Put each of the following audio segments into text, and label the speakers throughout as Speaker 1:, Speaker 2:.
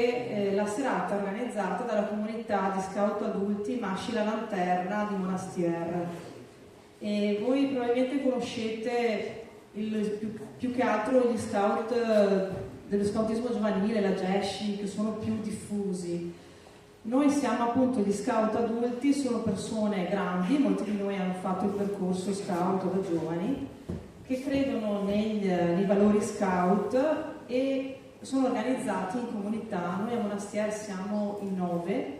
Speaker 1: che la serata è organizzata dalla comunità di scout adulti Masci la Lanterna di Monastier. E voi probabilmente conoscete più che altro gli scout dello scoutismo giovanile, la GESCI, che sono più diffusi. Noi siamo appunto gli scout adulti, sono persone grandi, molti di noi hanno fatto il percorso scout da giovani, che credono nei valori scout e sono organizzati in comunità. Noi a Monastier siamo in 9,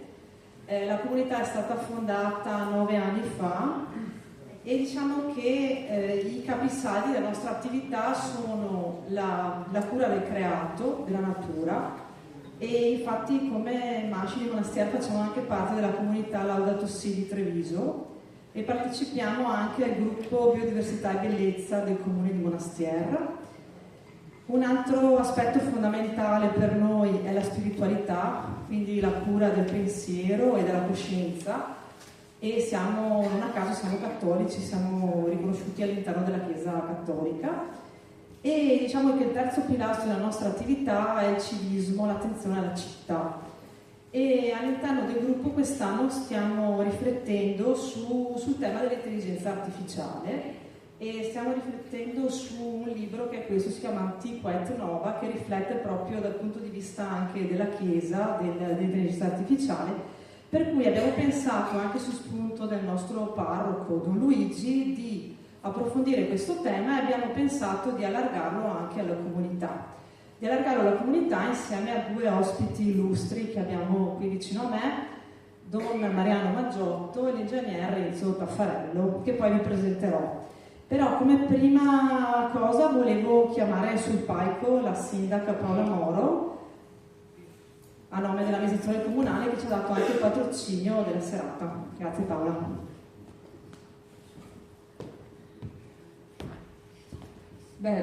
Speaker 1: la comunità è stata fondata 9 anni fa e diciamo che i capisaldi della nostra attività sono la cura del creato, della natura, e infatti come Masci di Monastier facciamo anche parte della comunità Laudato Si di Treviso e partecipiamo anche al gruppo Biodiversità e Bellezza del comune di Monastier. Un altro aspetto fondamentale per noi è la spiritualità, quindi la cura del pensiero e della coscienza, e non a caso siamo cattolici, siamo riconosciuti all'interno della Chiesa cattolica. E diciamo che il terzo pilastro della nostra attività è il civismo, l'attenzione alla città. E all'interno del gruppo quest'anno stiamo riflettendo sul tema dell'intelligenza artificiale e stiamo riflettendo su un libro che è questo, si chiama Antiqua et Nova, che riflette proprio dal punto di vista anche della Chiesa, dell'intelligenza artificiale, per cui abbiamo pensato, anche su spunto del nostro parroco Don Luigi, di approfondire questo tema e abbiamo pensato di allargarlo anche alla comunità. Di allargarlo alla comunità insieme a 2 ospiti illustri che abbiamo qui vicino a me, Don Mariano Maggiotto e l'ingegner Renzo Taffarello, che poi vi presenterò. Però come prima cosa volevo chiamare sul palco la sindaca Paola Moro, a nome dell'amministrazione comunale, che ci ha dato anche il patrocinio della serata. Grazie Paola.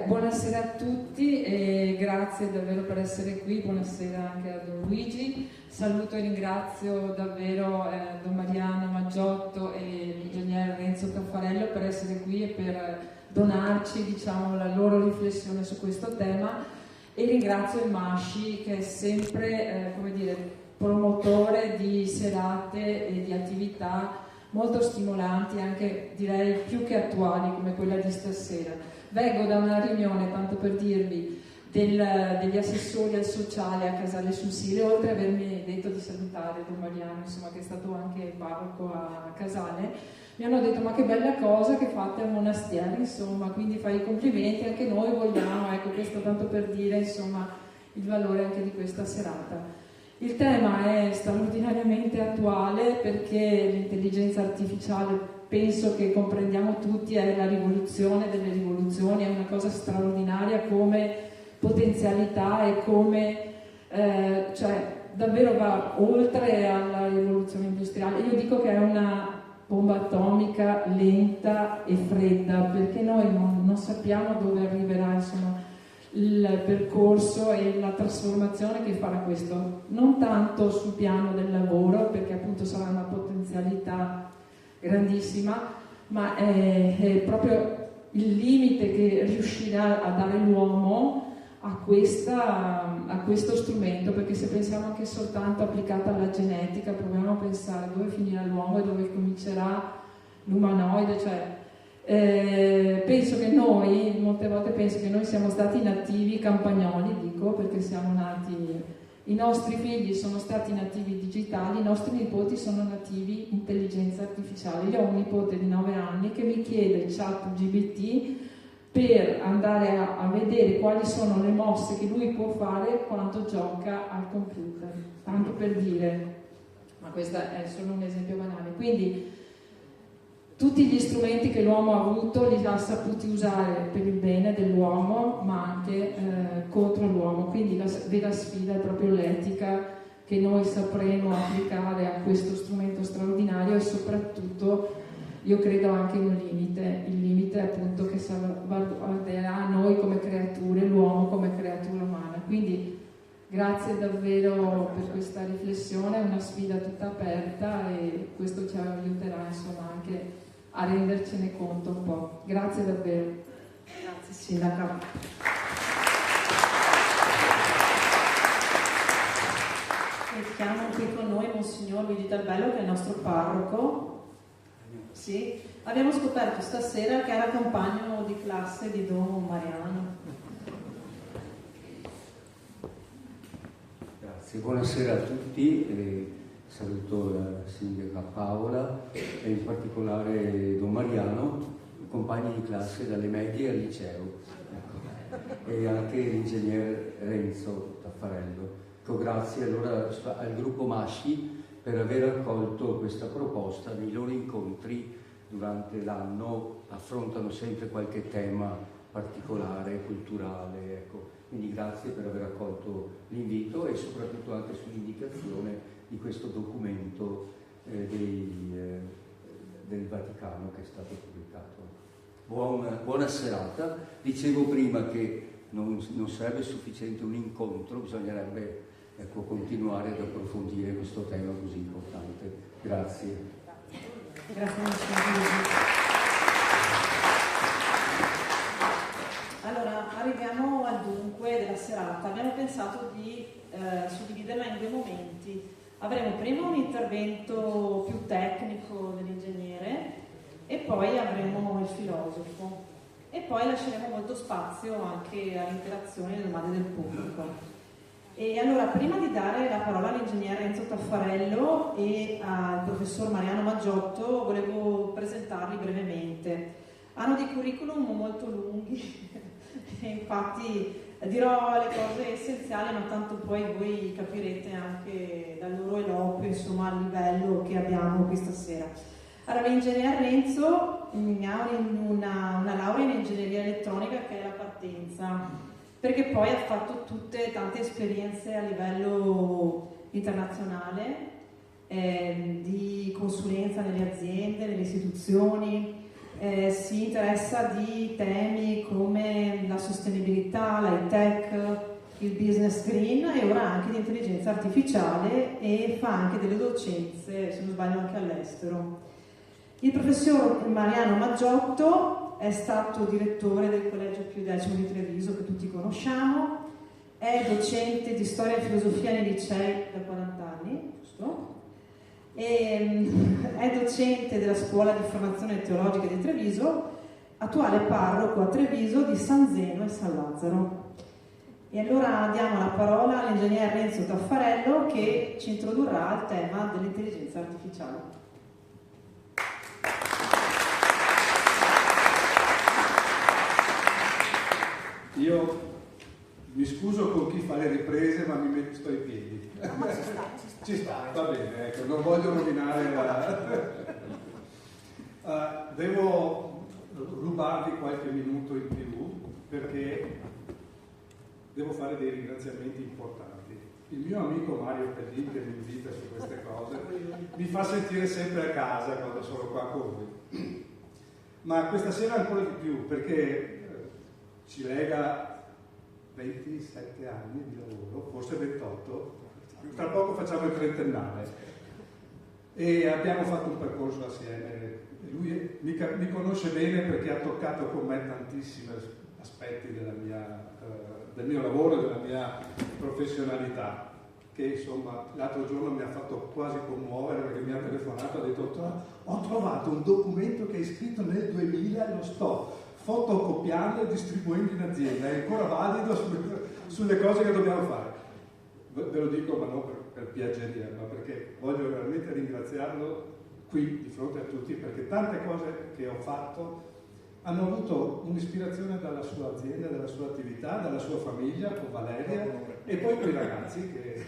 Speaker 2: Buonasera a tutti e grazie davvero per essere qui, buonasera anche a Don Luigi. Saluto e ringrazio davvero Don Mariano Maggiotto e l'ingegner Renzo Taffarello per essere qui e per donarci, diciamo, la loro riflessione su questo tema, e ringrazio il Masci che è sempre promotore di serate e di attività molto stimolanti, anche direi più che attuali come quella di stasera. Vengo da una riunione, tanto per dirvi, degli assessori al sociale a Casale sul Sile, oltre ad avermi detto di salutare Don Mariano, insomma, che è stato anche parroco a Casale, mi hanno detto: ma che bella cosa che fate a Monastier, insomma, quindi fai i complimenti, anche noi vogliamo, ecco, questo tanto per dire, insomma, il valore anche di questa serata. Il tema è straordinariamente attuale perché l'intelligenza artificiale, penso che comprendiamo tutti, è la rivoluzione delle rivoluzioni, è una cosa straordinaria come potenzialità e come davvero va oltre alla rivoluzione industriale. Io dico che è una bomba atomica lenta e fredda, perché noi non sappiamo dove arriverà, insomma, il percorso e la trasformazione che farà questo, non tanto sul piano del lavoro, perché appunto sarà una potenzialità grandissima, ma è proprio il limite che riuscirà a dare l'uomo a questo strumento, perché se pensiamo anche soltanto applicata alla genetica, proviamo a pensare dove finirà l'uomo e dove comincerà l'umanoide, penso che noi, molte volte penso che noi siamo stati nativi campagnoli, dico, perché siamo nati, i nostri figli sono stati nativi digitali, i nostri nipoti sono nativi intelligenza artificiale. Io ho un nipote di 9 anni che mi chiede il ChatGPT per andare a vedere quali sono le mosse che lui può fare quando gioca al computer, tanto per dire, ma questo è solo un esempio banale. Quindi tutti gli strumenti che l'uomo ha avuto li ha saputi usare per il bene dell'uomo, ma anche contro l'uomo. Quindi la vera sfida è proprio l'etica che noi sapremo applicare a questo strumento straordinario, e soprattutto io credo anche un limite, il limite appunto che salvaguarderà noi come creature, l'uomo come creatura umana. Quindi grazie davvero per questa riflessione, è una sfida tutta aperta e questo ci aiuterà, insomma, anche a rendercene conto un po'. Grazie davvero.
Speaker 1: Grazie Sindaca. che chiamo qui con noi Monsignor Luigi Dal Bello, che è il nostro parroco. Sì, abbiamo scoperto stasera che era compagno di classe di Don Mariano.
Speaker 3: Grazie, buonasera a tutti. Saluto la sindaca Paola e in particolare Don Mariano, compagni di classe dalle medie al liceo, ecco. E anche l'ingegner Renzo Taffarello. Grazie allora al gruppo Masci per aver accolto questa proposta. Nei loro incontri durante l'anno affrontano sempre qualche tema particolare, culturale, ecco. Quindi grazie per aver accolto l'invito e soprattutto anche sull'indicazione di questo documento del Vaticano che è stato pubblicato. Buona serata. Dicevo prima che non sarebbe sufficiente un incontro, bisognerebbe continuare ad approfondire questo tema così importante. Grazie.
Speaker 1: Grazie. Allora, arriviamo al dunque della serata. Abbiamo pensato di suddividerla in due momenti. Avremo prima un intervento più tecnico dell'ingegnere e poi avremo il filosofo e poi lasceremo molto spazio anche all'interazione e alle domande del pubblico. E allora, prima di dare la parola all'ingegner Renzo Taffarello e al professor Mariano Maggiotto, volevo presentarli brevemente. Hanno dei curriculum molto lunghi e infatti dirò le cose essenziali, ma tanto poi voi capirete anche dal loro eloquio, insomma, il livello che abbiamo questa sera. Allora, l'ingegner Renzo ha una laurea in ingegneria elettronica, che è la partenza, perché poi ha fatto tante esperienze a livello internazionale, di consulenza nelle aziende, nelle istituzioni. Si interessa di temi come la sostenibilità, l'high tech, il business green e ora anche di intelligenza artificiale, e fa anche delle docenze, se non sbaglio anche all'estero. Il professor Mariano Maggiotto è stato direttore del Collegio Pio X di Treviso, che tutti conosciamo, è docente di storia e filosofia nei licei da 40 anni, giusto? È docente della Scuola di Formazione Teologica di Treviso, attuale parroco a Treviso di San Zeno e San Lazzaro. E allora diamo la parola all'ingegner Renzo Taffarello, che ci introdurrà al tema dell'intelligenza artificiale.
Speaker 4: Io mi scuso con chi fa le riprese, ma sto in piedi.
Speaker 5: Ma
Speaker 4: ci sta, va bene, ecco, non voglio rovinare devo rubarvi qualche minuto in più perché devo fare dei ringraziamenti importanti. Il mio amico Mario Pellin, che mi invita su queste cose, mi fa sentire sempre a casa quando sono qua con voi. Ma questa sera ancora di più, perché ci lega 27 anni di lavoro, forse 28, tra poco facciamo il trentennale e abbiamo fatto un percorso assieme. Lui mi conosce bene perché ha toccato con me tantissimi aspetti del mio lavoro e della mia professionalità, che insomma l'altro giorno mi ha fatto quasi commuovere perché mi ha telefonato e ha detto: ho trovato un documento che hai scritto nel 2000 e lo sto fotocopiando e distribuendo in azienda, è ancora valido sulle cose che dobbiamo fare. Ve lo dico, ma non per piaggeria, ma perché voglio veramente ringraziarlo qui di fronte a tutti, perché tante cose che ho fatto hanno avuto un'ispirazione dalla sua azienda, dalla sua attività, dalla sua famiglia con Valeria e poi quei ragazzi che...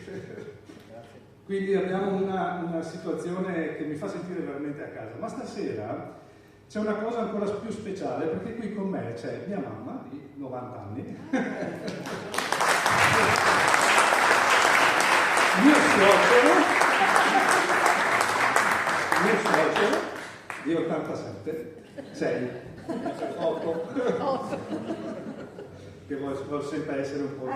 Speaker 4: Quindi abbiamo una situazione che mi fa sentire veramente a casa. Ma stasera c'è una cosa ancora più speciale, perché qui con me c'è mia mamma di 90 anni, mio suocero di 87, 6, 8, che vuol sempre essere un po'...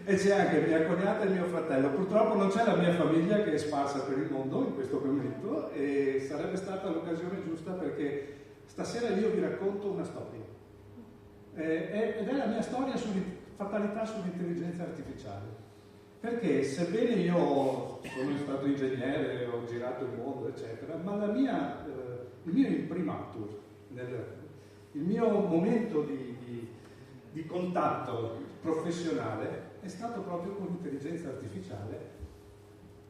Speaker 4: E c'è anche mia cognata e mio fratello. Purtroppo non c'è la mia famiglia, che è sparsa per il mondo in questo momento, e sarebbe stata l'occasione giusta perché stasera io vi racconto una storia. Ed è la mia storia sulla fatalità sull'intelligenza artificiale. Perché sebbene io sono stato ingegnere, ho girato il mondo, eccetera, ma il mio imprimatur, il mio momento di contatto professionale è stato proprio con l'intelligenza artificiale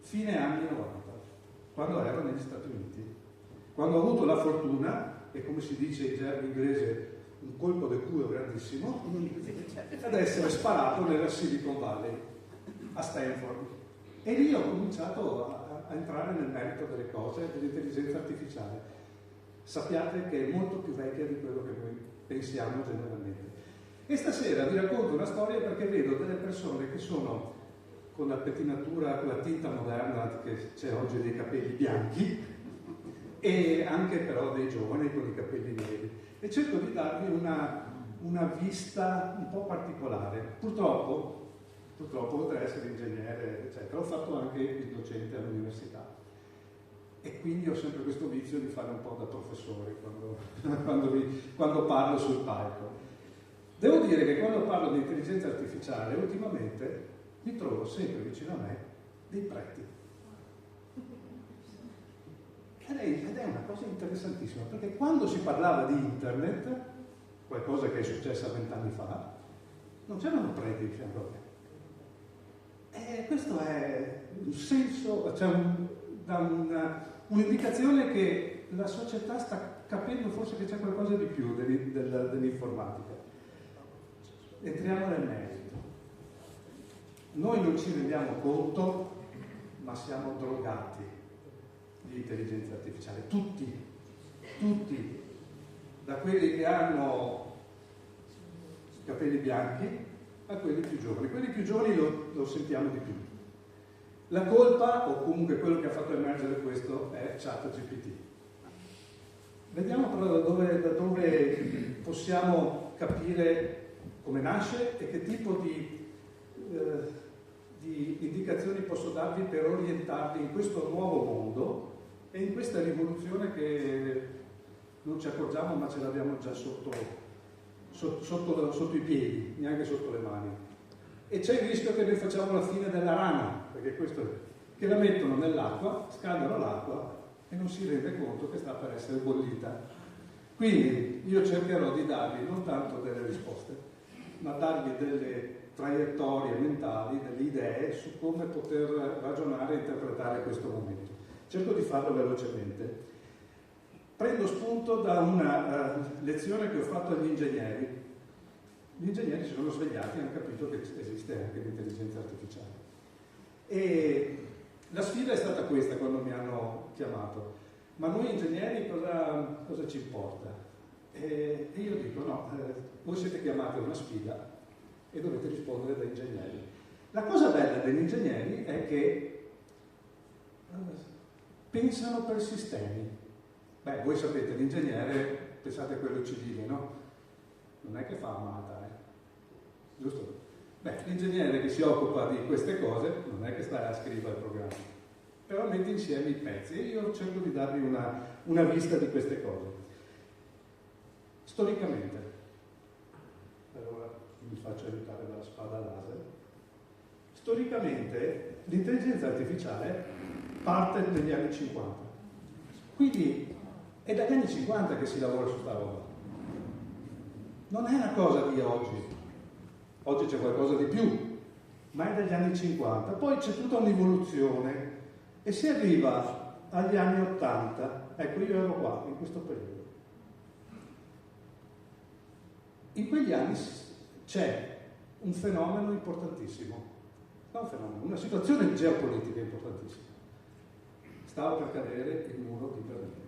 Speaker 4: fine anni 90, quando ero negli Stati Uniti, quando ho avuto la fortuna, e come si dice in gergo inglese, un colpo del culo grandissimo, ad essere sparato nella Silicon Valley, a Stanford. E lì ho cominciato a entrare nel merito delle cose dell'intelligenza artificiale. Sappiate che è molto più vecchia di quello che noi pensiamo generalmente. E stasera vi racconto una storia perché vedo delle persone che sono con la pettinatura, con la tinta moderna che c'è oggi, dei capelli bianchi, e anche però dei giovani con i capelli neri. E cerco di darvi una vista un po' particolare. Purtroppo oltre ad essere ingegnere, eccetera, ho fatto anche il docente all'università. E quindi ho sempre questo vizio di fare un po' da professore quando parlo sul palco. Devo dire che quando parlo di intelligenza artificiale, ultimamente mi trovo sempre vicino a me dei preti. Ed è una cosa interessantissima, perché quando si parlava di internet, qualcosa che è successa 20 anni fa, non c'erano preti di fianco a me. E questo è un senso, cioè un'indicazione che la società sta capendo forse che c'è qualcosa di più dell'informatica. Entriamo nel merito. Noi non ci rendiamo conto, ma siamo drogati di intelligenza artificiale. Tutti, da quelli che hanno i capelli bianchi a quelli più giovani. Quelli più giovani lo sentiamo di più. La colpa, o comunque quello che ha fatto emergere questo, è ChatGPT. Vediamo però da dove possiamo capire come nasce e che tipo di indicazioni posso darvi per orientarvi in questo nuovo mondo e in questa rivoluzione che non ci accorgiamo ma ce l'abbiamo già sotto i piedi, neanche sotto le mani. E c'è il rischio che noi facciamo la fine della rana, perché questo è, che la mettono nell'acqua, scaldano l'acqua e non si rende conto che sta per essere bollita. Quindi io cercherò di darvi non tanto delle risposte, ma darvi delle traiettorie mentali, delle idee su come poter ragionare e interpretare questo momento. Cerco di farlo velocemente. Prendo spunto da una lezione che ho fatto agli ingegneri. Gli ingegneri si sono svegliati e hanno capito che esiste anche l'intelligenza artificiale. E la sfida è stata questa quando mi hanno chiamato. Ma noi ingegneri cosa ci importa? E io dico no, voi siete chiamati a una sfida e dovete rispondere da ingegneri. La cosa bella degli ingegneri è che pensano per sistemi. Beh, voi sapete, l'ingegnere, pensate a quello civile, no? Non è che fa amata, giusto? Beh, l'ingegnere che si occupa di queste cose non è che sta a scrivere il programma, però mette insieme i pezzi e io cerco di darvi una vista di queste cose. Storicamente, allora mi faccio aiutare dalla spada laser, storicamente l'intelligenza artificiale parte negli anni 50, quindi è dagli anni 50 che si lavora su sta roba. Non è una cosa di oggi c'è qualcosa di più, ma è dagli anni 50. Poi c'è tutta un'evoluzione e si arriva agli anni 80, ecco io ero qua, in questo periodo. In quegli anni c'è un fenomeno importantissimo, una situazione geopolitica importantissima. Stava per cadere il muro di Berlino.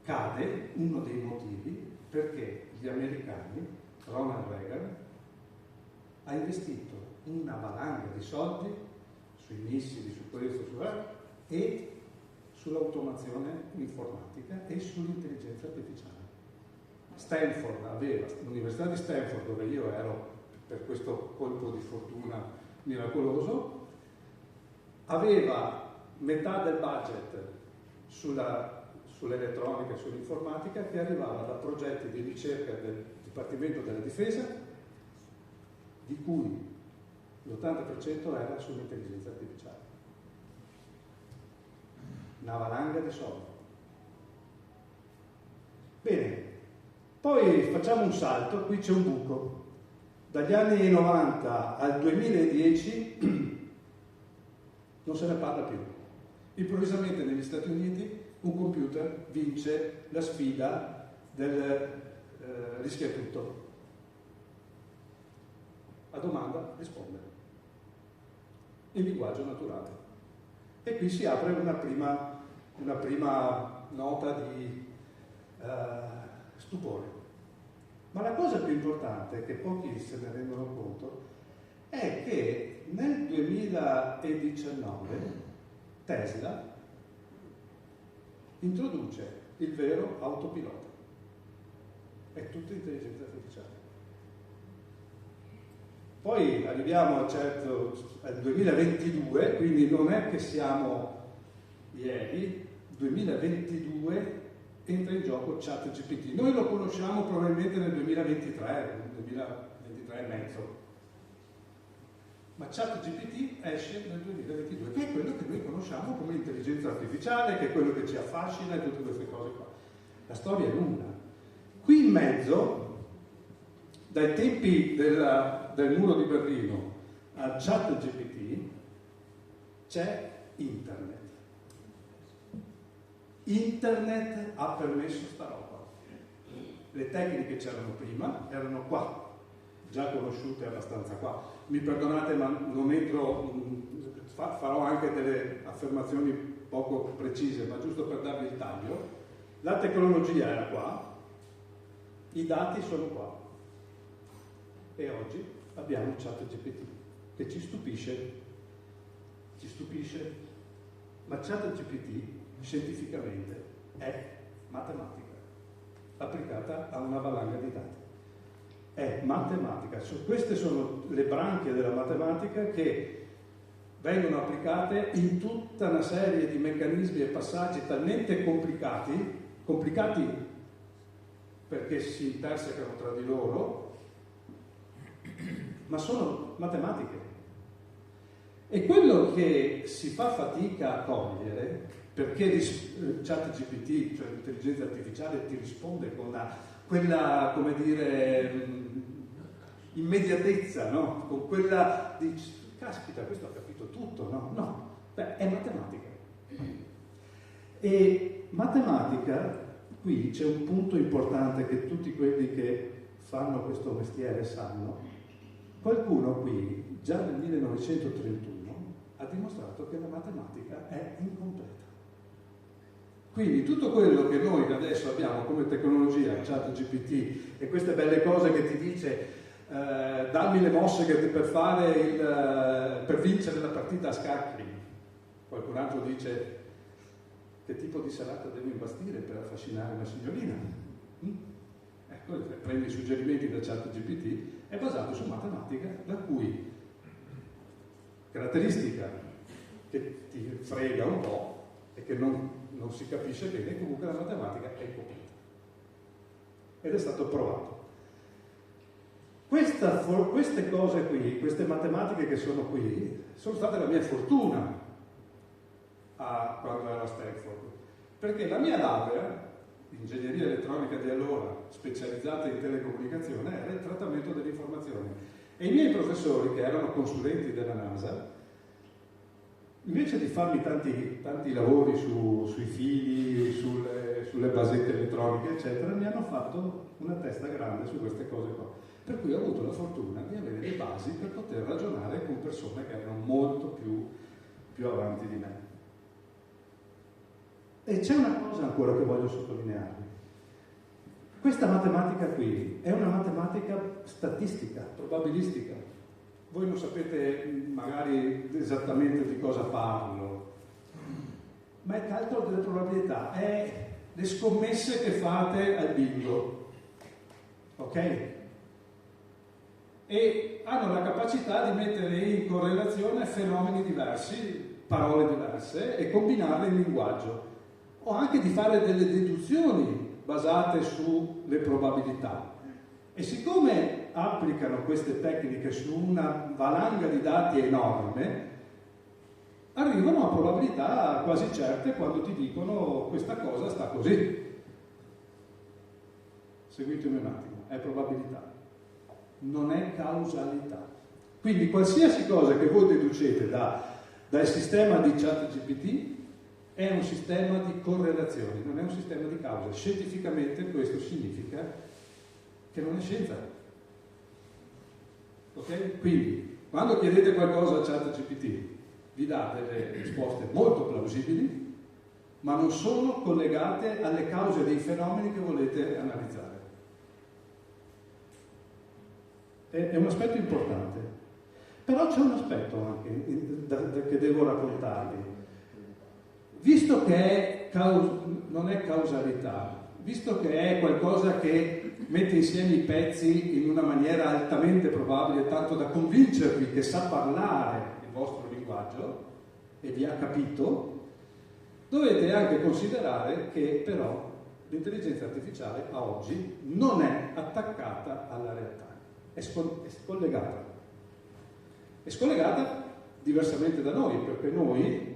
Speaker 4: Cade uno dei motivi perché gli americani, Ronald Reagan, ha investito una valanga di soldi sui missili, su questo, e sull'automazione informatica e sull'intelligenza artificiale. L'università di Stanford, dove io ero per questo colpo di fortuna miracoloso, aveva metà del budget sull'elettronica e sull'informatica che arrivava da progetti di ricerca del Dipartimento della Difesa, di cui l'80% era sull'intelligenza artificiale. Una valanga di soldi. Bene, poi facciamo un salto, qui c'è un buco. Dagli anni 90 al 2010 non se ne parla più. Improvvisamente negli Stati Uniti un computer vince la sfida del rischia tutto. A domanda risponde in linguaggio naturale. E qui si apre una prima nota di stupore. Ma la cosa più importante, che pochi se ne rendono conto, è che nel 2019 Tesla introduce il vero autopilota. È tutta intelligenza artificiale. Poi arriviamo al 2022, quindi non è che siamo ieri, 2022 entra in gioco ChatGPT. Noi lo conosciamo probabilmente nel 2023 e mezzo. Ma ChatGPT esce nel 2022, che è quello che noi conosciamo come intelligenza artificiale, che è quello che ci affascina e tutte queste cose qua. La storia è lunga. Qui in mezzo, dai tempi del muro di Berlino a ChatGPT, c'è Internet. Internet ha permesso sta roba. Le tecniche c'erano prima, erano qua, già conosciute abbastanza qua. Mi perdonate, ma non entro, farò anche delle affermazioni poco precise, ma giusto per darvi il taglio. La tecnologia era qua, i dati sono qua. E oggi abbiamo ChatGPT, che ci stupisce, ma ChatGPT scientificamente è matematica, applicata a una valanga di dati. È matematica. Queste sono le branche della matematica che vengono applicate in tutta una serie di meccanismi e passaggi talmente complicati perché si intersecano tra di loro, ma sono matematiche. E quello che si fa fatica a cogliere, perché ChatGPT, cioè l'intelligenza artificiale, ti risponde con quella, come dire, immediatezza, no? Con quella di, caspita, questo ha capito tutto, no? No, beh, è matematica. E matematica, qui c'è un punto importante che tutti quelli che fanno questo mestiere sanno. Qualcuno qui, già nel 1931, ha dimostrato che la matematica è incompleta. Quindi tutto quello che noi adesso abbiamo come tecnologia, ChatGPT, e queste belle cose che ti dice dammi le mosse per vincere la partita a scacchi. Qualcun altro dice che tipo di serata devi imbastire per affascinare una signorina. Ecco, prendi i suggerimenti da ChatGPT, è basato su matematica, la cui caratteristica che ti frega un po' e che non si capisce bene, comunque la matematica è incompleta. Ed è stato provato. Queste cose qui, queste matematiche che sono qui, sono state la mia fortuna quando ero a Stanford, perché la mia laurea, ingegneria elettronica di allora, specializzata in telecomunicazione, era il trattamento dell'informazione. E i miei professori, che erano consulenti della NASA, invece di farmi tanti lavori sui fili, sulle basette elettroniche, eccetera, mi hanno fatto una testa grande su queste cose qua. Per cui ho avuto la fortuna di avere le basi per poter ragionare con persone che erano molto più avanti di me. E c'è una cosa ancora che voglio sottolinearvi. Questa matematica qui è una matematica statistica, probabilistica. Voi non sapete magari esattamente di cosa parlo, ma è calcolo delle probabilità, è le scommesse che fate al bingo, ok? E hanno la capacità di mettere in correlazione fenomeni diversi, parole diverse, e combinarle in linguaggio, o anche di fare delle deduzioni basate sulle probabilità. E siccome applicano queste tecniche su una valanga di dati enorme, arrivano a probabilità quasi certe quando ti dicono questa cosa sta così. Seguitemi un attimo, è probabilità, non è causalità. Quindi qualsiasi cosa che voi deducete dal sistema di ChatGPT è un sistema di correlazioni, non è un sistema di cause. Scientificamente questo significa che non è scienza. Ok? Quindi, quando chiedete qualcosa a ChatGPT, vi dà delle risposte molto plausibili, ma non sono collegate alle cause dei fenomeni che volete analizzare. È un aspetto importante. Però c'è un aspetto anche che devo raccontarvi. Visto che non è causalità, visto che è qualcosa che mette insieme i pezzi in una maniera altamente probabile, tanto da convincervi che sa parlare il vostro linguaggio e vi ha capito, dovete anche considerare che però l'intelligenza artificiale a oggi non è attaccata alla realtà, è scollegata. È scollegata diversamente da noi, perché noi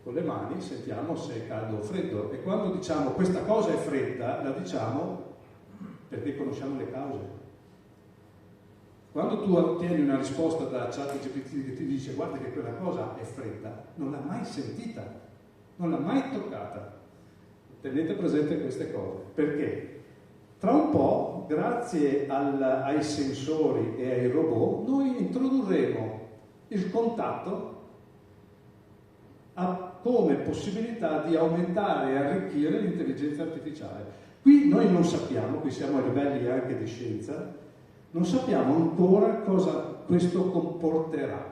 Speaker 4: con le mani sentiamo se è caldo o freddo, e quando diciamo questa cosa è fredda, la diciamo perché conosciamo le cause. Quando tu ottieni una risposta da ChatGPT che ti dice guarda che quella cosa è fredda, non l'ha mai sentita, non l'ha mai toccata. Tenete presente queste cose, perché tra un po', grazie ai sensori e ai robot, noi introdurremo il contatto come possibilità di aumentare e arricchire l'intelligenza artificiale. Qui noi non sappiamo, qui siamo a livelli anche di scienza, non sappiamo ancora cosa questo comporterà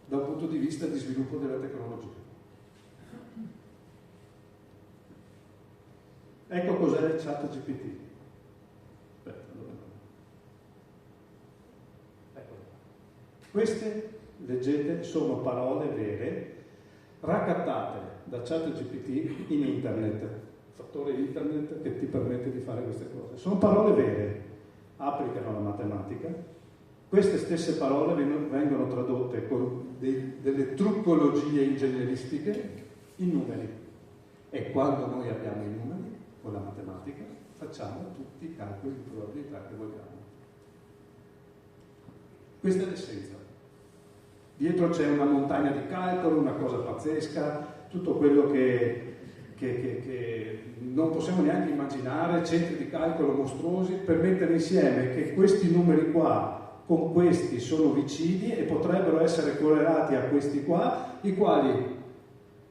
Speaker 4: dal punto di vista di sviluppo della tecnologia. Ecco cos'è il ChatGPT. Ecco. Queste, leggete, sono parole vere raccattate da ChatGPT in internet, fattore internet che ti permette di fare queste cose. Sono parole vere, applicano la matematica. Queste stesse parole vengono tradotte con delle truccologie ingegneristiche in numeri. E quando noi abbiamo i numeri, con la matematica, facciamo tutti i calcoli di probabilità che vogliamo. Questa è l'essenza. Dietro c'è una montagna di calcolo, una cosa pazzesca, tutto quello che non possiamo neanche immaginare, centri di calcolo mostruosi, per mettere insieme che questi numeri qua con questi sono vicini e potrebbero essere correlati a questi qua, i quali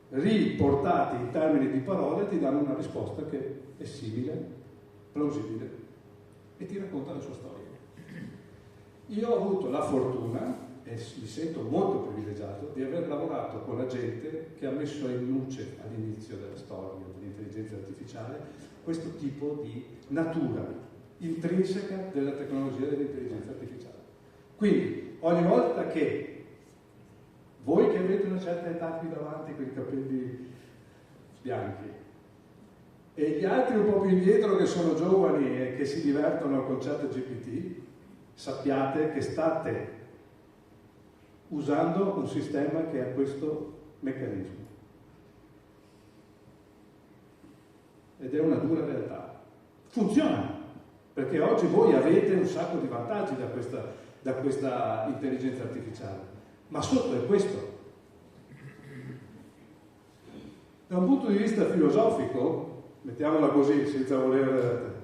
Speaker 4: riportati in termini di parole ti danno una risposta che è simile, plausibile e ti racconta la sua storia. Io ho avuto la fortuna, e mi sento molto privilegiato, di aver lavorato con la gente che ha messo in luce all'inizio della storia dell'intelligenza artificiale questo tipo di natura intrinseca della tecnologia dell'intelligenza artificiale. Quindi ogni volta che voi che avete una certa età qui davanti con i capelli bianchi e gli altri un po' più indietro che sono giovani e che si divertono con ChatGPT, sappiate che state usando un sistema che ha questo meccanismo. Ed è una dura realtà. Funziona, perché oggi voi avete un sacco di vantaggi da questa intelligenza artificiale, ma sotto è questo. Da un punto di vista filosofico, mettiamola così, senza voler...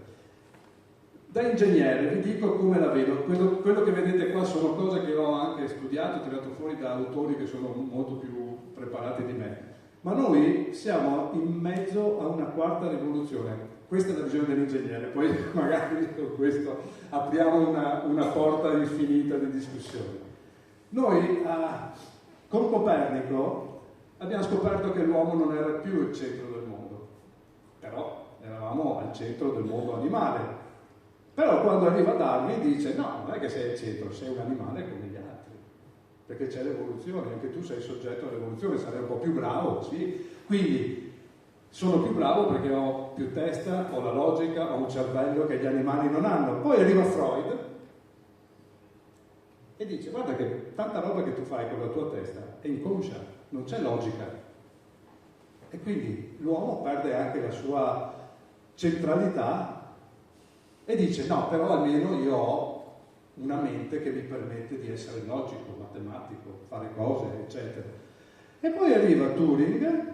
Speaker 4: Da ingegnere vi dico come la vedo, quello che vedete qua sono cose che ho anche studiato, tirato fuori da autori che sono molto più preparati di me, ma noi siamo in mezzo a una quarta rivoluzione. Questa è la visione dell'ingegnere, poi magari con questo apriamo una porta infinita di discussioni. Noi con Copernico abbiamo scoperto che l'uomo non era più il centro del mondo, però eravamo al centro del mondo animale. Però quando arriva Darwin dice no, non è che sei al centro, sei un animale come gli altri, perché c'è l'evoluzione, anche tu sei soggetto all'evoluzione, sarai un po' più bravo, sì. Quindi sono più bravo perché ho più testa, ho la logica, ho un cervello che gli animali non hanno. Poi arriva Freud e dice: guarda che tanta roba che tu fai con la tua testa è inconscia, non c'è logica. E quindi l'uomo perde anche la sua centralità e dice: no, però almeno io ho una mente che mi permette di essere logico, matematico, fare cose, eccetera. E poi arriva Turing,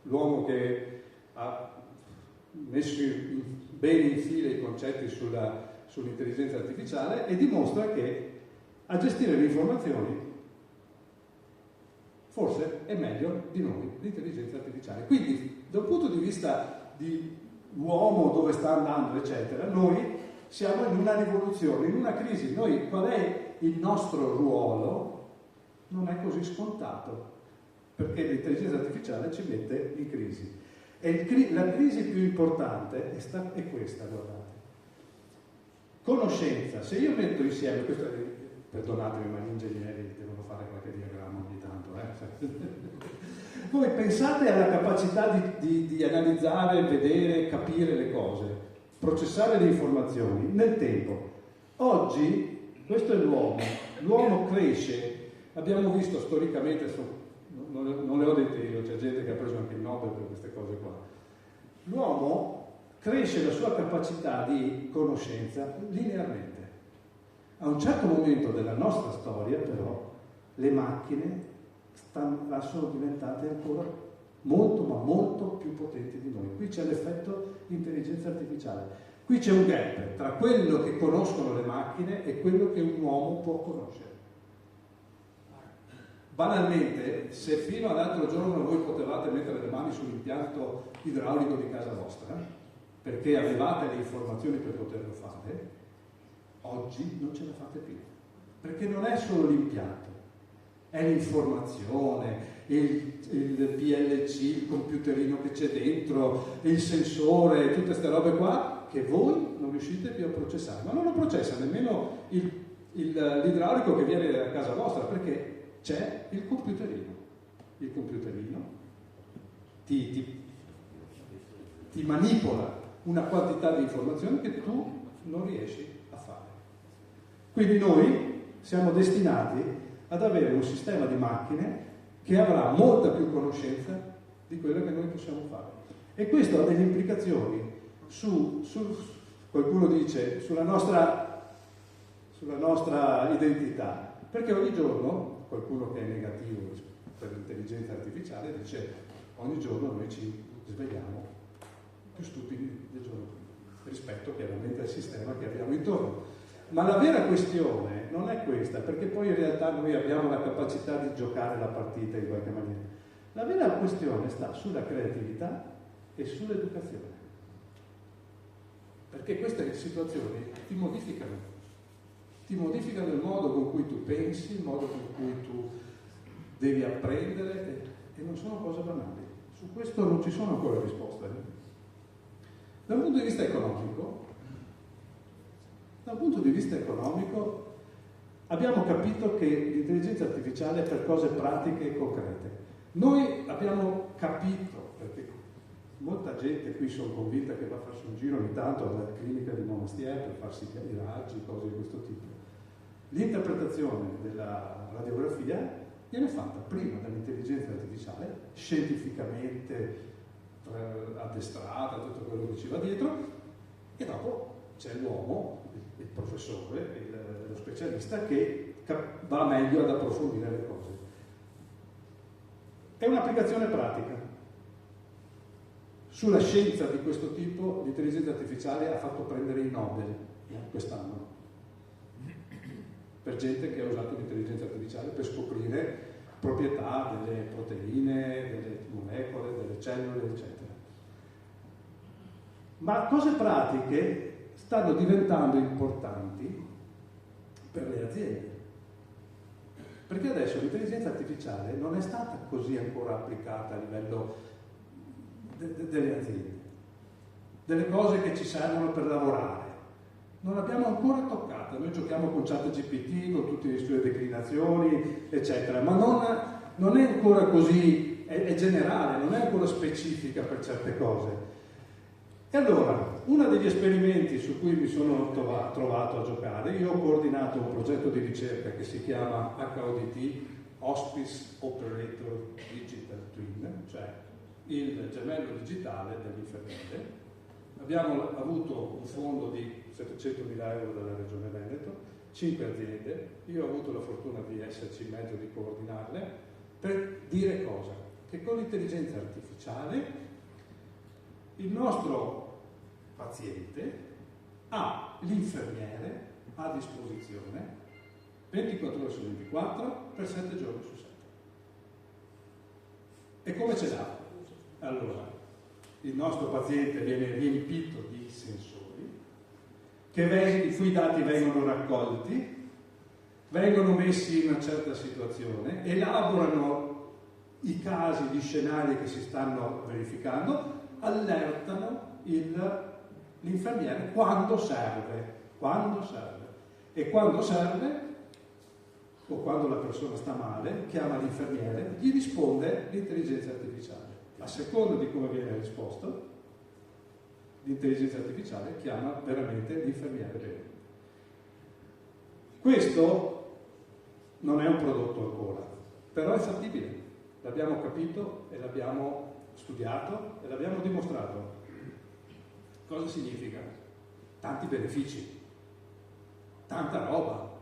Speaker 4: l'uomo che ha messo bene in fila i concetti sull'intelligenza artificiale e dimostra che a gestire le informazioni forse è meglio di noi l'intelligenza artificiale. Quindi, da un punto di vista di uomo, dove sta andando, eccetera, noi siamo in una rivoluzione, in una crisi. Noi, qual è il nostro ruolo? Non è così scontato, perché l'intelligenza artificiale ci mette in crisi. E la crisi più importante è questa, guardate. Conoscenza. Se io metto insieme, questo perdonatemi, ma gli ingegneri devono fare qualche diagramma ogni tanto, Voi pensate alla capacità di analizzare, vedere, capire le cose, processare le informazioni nel tempo. Oggi, questo è l'uomo. L'uomo cresce, abbiamo visto storicamente, non le ho dette io, c'è gente che ha preso anche il Nobel per queste cose qua. L'uomo cresce la sua capacità di conoscenza linearmente. A un certo momento della nostra storia, però, le macchine sono diventate ancora molto, ma molto più potenti di noi. Qui c'è l'effetto intelligenza artificiale. Qui c'è un gap tra quello che conoscono le macchine e quello che un uomo può conoscere. Banalmente, se fino all'altro giorno voi potevate mettere le mani sull'impianto idraulico di casa vostra, perché avevate le informazioni per poterlo fare, oggi non ce la fate più. Perché non è solo l'impianto, è l'informazione, il PLC, il computerino che c'è dentro, il sensore, tutte queste robe qua che voi non riuscite più a processare. Ma non lo processa nemmeno l'idraulico che viene da casa vostra, perché c'è il computerino. Il computerino ti manipola una quantità di informazioni che tu non riesci a fare. Quindi noi siamo destinati ad avere un sistema di macchine che avrà molta più conoscenza di quello che noi possiamo fare. E questo ha delle implicazioni qualcuno dice, sulla nostra identità. Perché ogni giorno qualcuno che è negativo per l'intelligenza artificiale dice: ogni giorno noi ci svegliamo più stupidi del giorno prima, rispetto chiaramente al sistema che abbiamo intorno. Ma la vera questione non è questa, perché poi in realtà noi abbiamo la capacità di giocare la partita in qualche maniera. La vera questione sta sulla creatività e sull'educazione, perché queste situazioni ti modificano il modo con cui tu pensi, il modo con cui tu devi apprendere, e non sono cose banali. Su questo non ci sono ancora risposte. Da un punto di vista economico, abbiamo capito che l'intelligenza artificiale è per cose pratiche e concrete. Noi abbiamo capito, perché molta gente qui sono convinta che va a farsi un giro ogni tanto alla clinica di Monastier per farsi i raggi, cose di questo tipo. L'interpretazione della radiografia viene fatta prima dall'intelligenza artificiale, scientificamente addestrata, tutto quello che ci va dietro, e dopo c'è l'uomo, il professore, lo specialista che va meglio ad approfondire le cose. È un'applicazione pratica. Sulla scienza di questo tipo l'intelligenza artificiale ha fatto prendere i Nobel quest'anno, per gente che ha usato l'intelligenza artificiale per scoprire proprietà delle proteine, delle molecole, delle cellule, eccetera. Ma cose pratiche stanno diventando importanti per le aziende, perché adesso l'intelligenza artificiale non è stata così ancora applicata a livello delle aziende, delle cose che ci servono per lavorare. Non l'abbiamo ancora toccata, noi giochiamo con ChatGPT, con tutte le sue declinazioni, eccetera, ma non è ancora così è generale, non è ancora specifica per certe cose. E allora, uno degli esperimenti su cui mi sono trovato a giocare, io ho coordinato un progetto di ricerca che si chiama HODT, Hospice Operator Digital Twin, cioè il gemello digitale dell'infermiere. Abbiamo avuto un fondo di 700.000 euro dalla Regione Veneto, 5 aziende, io ho avuto la fortuna di esserci in mezzo, di coordinarle, per dire cosa? Che con l'intelligenza artificiale il nostro paziente ha l'infermiere a disposizione 24 ore su 24 per 7 giorni su 7. E come ce l'ha? Allora, il nostro paziente viene riempito di sensori i cui dati vengono raccolti, vengono messi in una certa situazione, elaborano i casi, gli scenari che si stanno verificando, allertano l'infermiere quando serve. E quando serve, o quando la persona sta male, chiama l'infermiere, gli risponde l'intelligenza artificiale. A seconda di come viene risposto, l'intelligenza artificiale chiama veramente l'infermiere bene. Questo non è un prodotto ancora, però è fattibile. L'abbiamo capito e l'abbiamo studiato e l'abbiamo dimostrato. Cosa significa? Tanti benefici, tanta roba.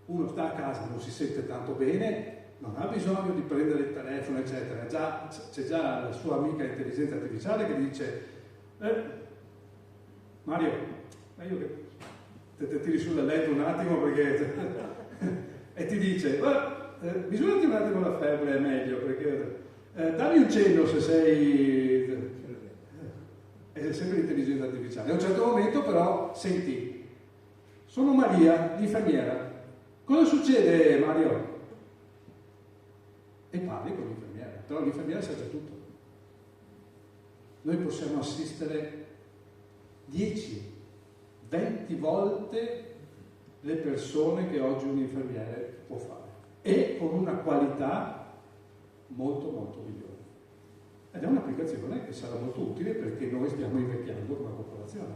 Speaker 4: Uno sta a casa, non si sente tanto bene, non ha bisogno di prendere il telefono, eccetera. C'è già la sua amica intelligenza artificiale che dice Mario, io che te tiri sul letto un attimo perché e ti dice misurati un attimo la febbre, è meglio perché dammi un cenno se sei è sempre l'intelligenza artificiale. A un certo momento però senti, sono Maria, l'infermiera, cosa succede Mario? E parli con l'infermiera, però l'infermiera sa già tutto. Noi possiamo assistere 10, 20 volte le persone che oggi un infermiere può fare e con una qualità molto molto migliore. Ed è un'applicazione che sarà molto utile perché noi stiamo invecchiando come popolazione.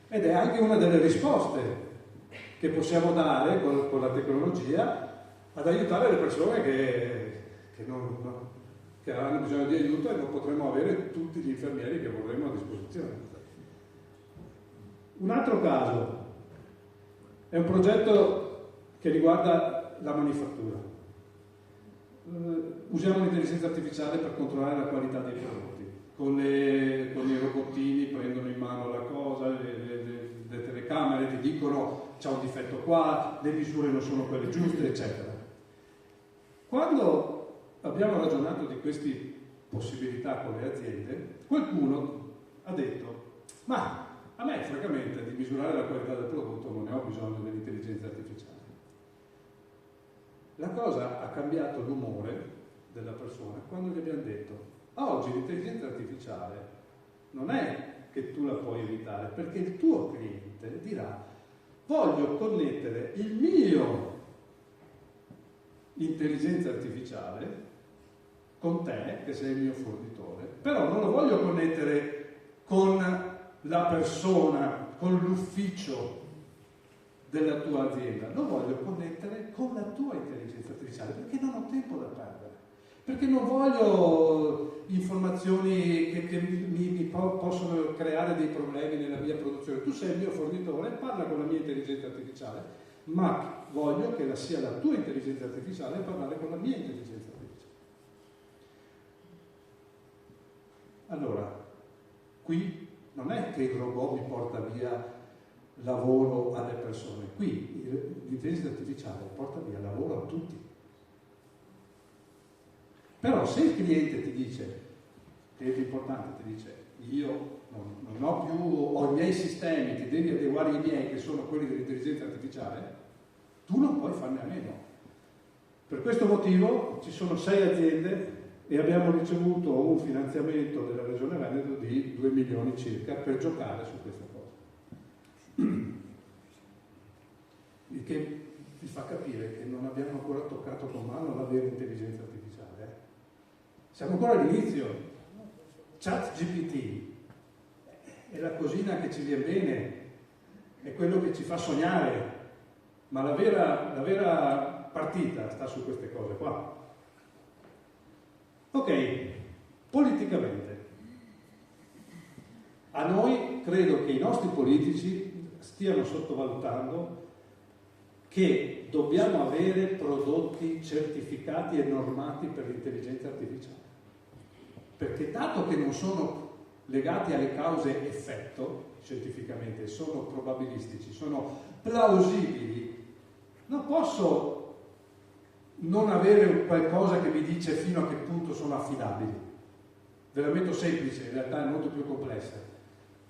Speaker 4: Ed è anche una delle risposte che possiamo dare con la tecnologia ad aiutare le persone che avranno bisogno di aiuto e non potremo avere tutti gli infermieri che vorremmo a disposizione. Un altro caso è un progetto che riguarda la manifattura. Usiamo l'intelligenza artificiale per controllare la qualità dei prodotti. Con i robottini prendono in mano la cosa, le telecamere ti dicono c'è un difetto qua, le misure non sono quelle giuste, eccetera. Quando abbiamo ragionato di queste possibilità con le aziende, qualcuno ha detto ma a me francamente di misurare la qualità del prodotto non ne ho bisogno dell'intelligenza artificiale. La cosa ha cambiato l'umore della persona quando gli abbiamo detto oggi l'intelligenza artificiale non è che tu la puoi evitare, perché il tuo cliente dirà voglio connettere il mio intelligenza artificiale con te, che sei il mio fornitore, però non lo voglio connettere con la persona, con l'ufficio della tua azienda, lo voglio connettere con la tua intelligenza artificiale, perché non ho tempo da perdere, perché non voglio informazioni che mi possono creare dei problemi nella mia produzione. Tu sei il mio fornitore, parla con la mia intelligenza artificiale, ma voglio che sia la tua intelligenza artificiale a parlare con la mia intelligenza artificiale. Allora, qui non è che il robot mi porta via lavoro alle persone, qui l'intelligenza artificiale porta via lavoro a tutti. Però se il cliente ti dice, il cliente importante ti dice, io non ho più, ho i miei sistemi, ti devi adeguare i miei, che sono quelli dell'intelligenza artificiale, tu non puoi farne a meno. Per questo motivo ci sono 6 aziende e abbiamo ricevuto un finanziamento della Regione Veneto di 2 milioni circa per giocare su questa cosa. Il che vi fa capire che non abbiamo ancora toccato con mano la vera intelligenza artificiale. Siamo ancora all'inizio. ChatGPT è la cosina che ci viene bene, è quello che ci fa sognare, ma la vera partita sta su queste cose qua. Ok, politicamente. A noi credo che i nostri politici stiano sottovalutando che dobbiamo avere prodotti certificati e normati per l'intelligenza artificiale. Perché dato che non sono legati alle cause effetto, scientificamente, sono probabilistici, sono plausibili, non posso non avere qualcosa che mi dice fino a che punto sono affidabili. Ve la metto semplice, in realtà è molto più complessa.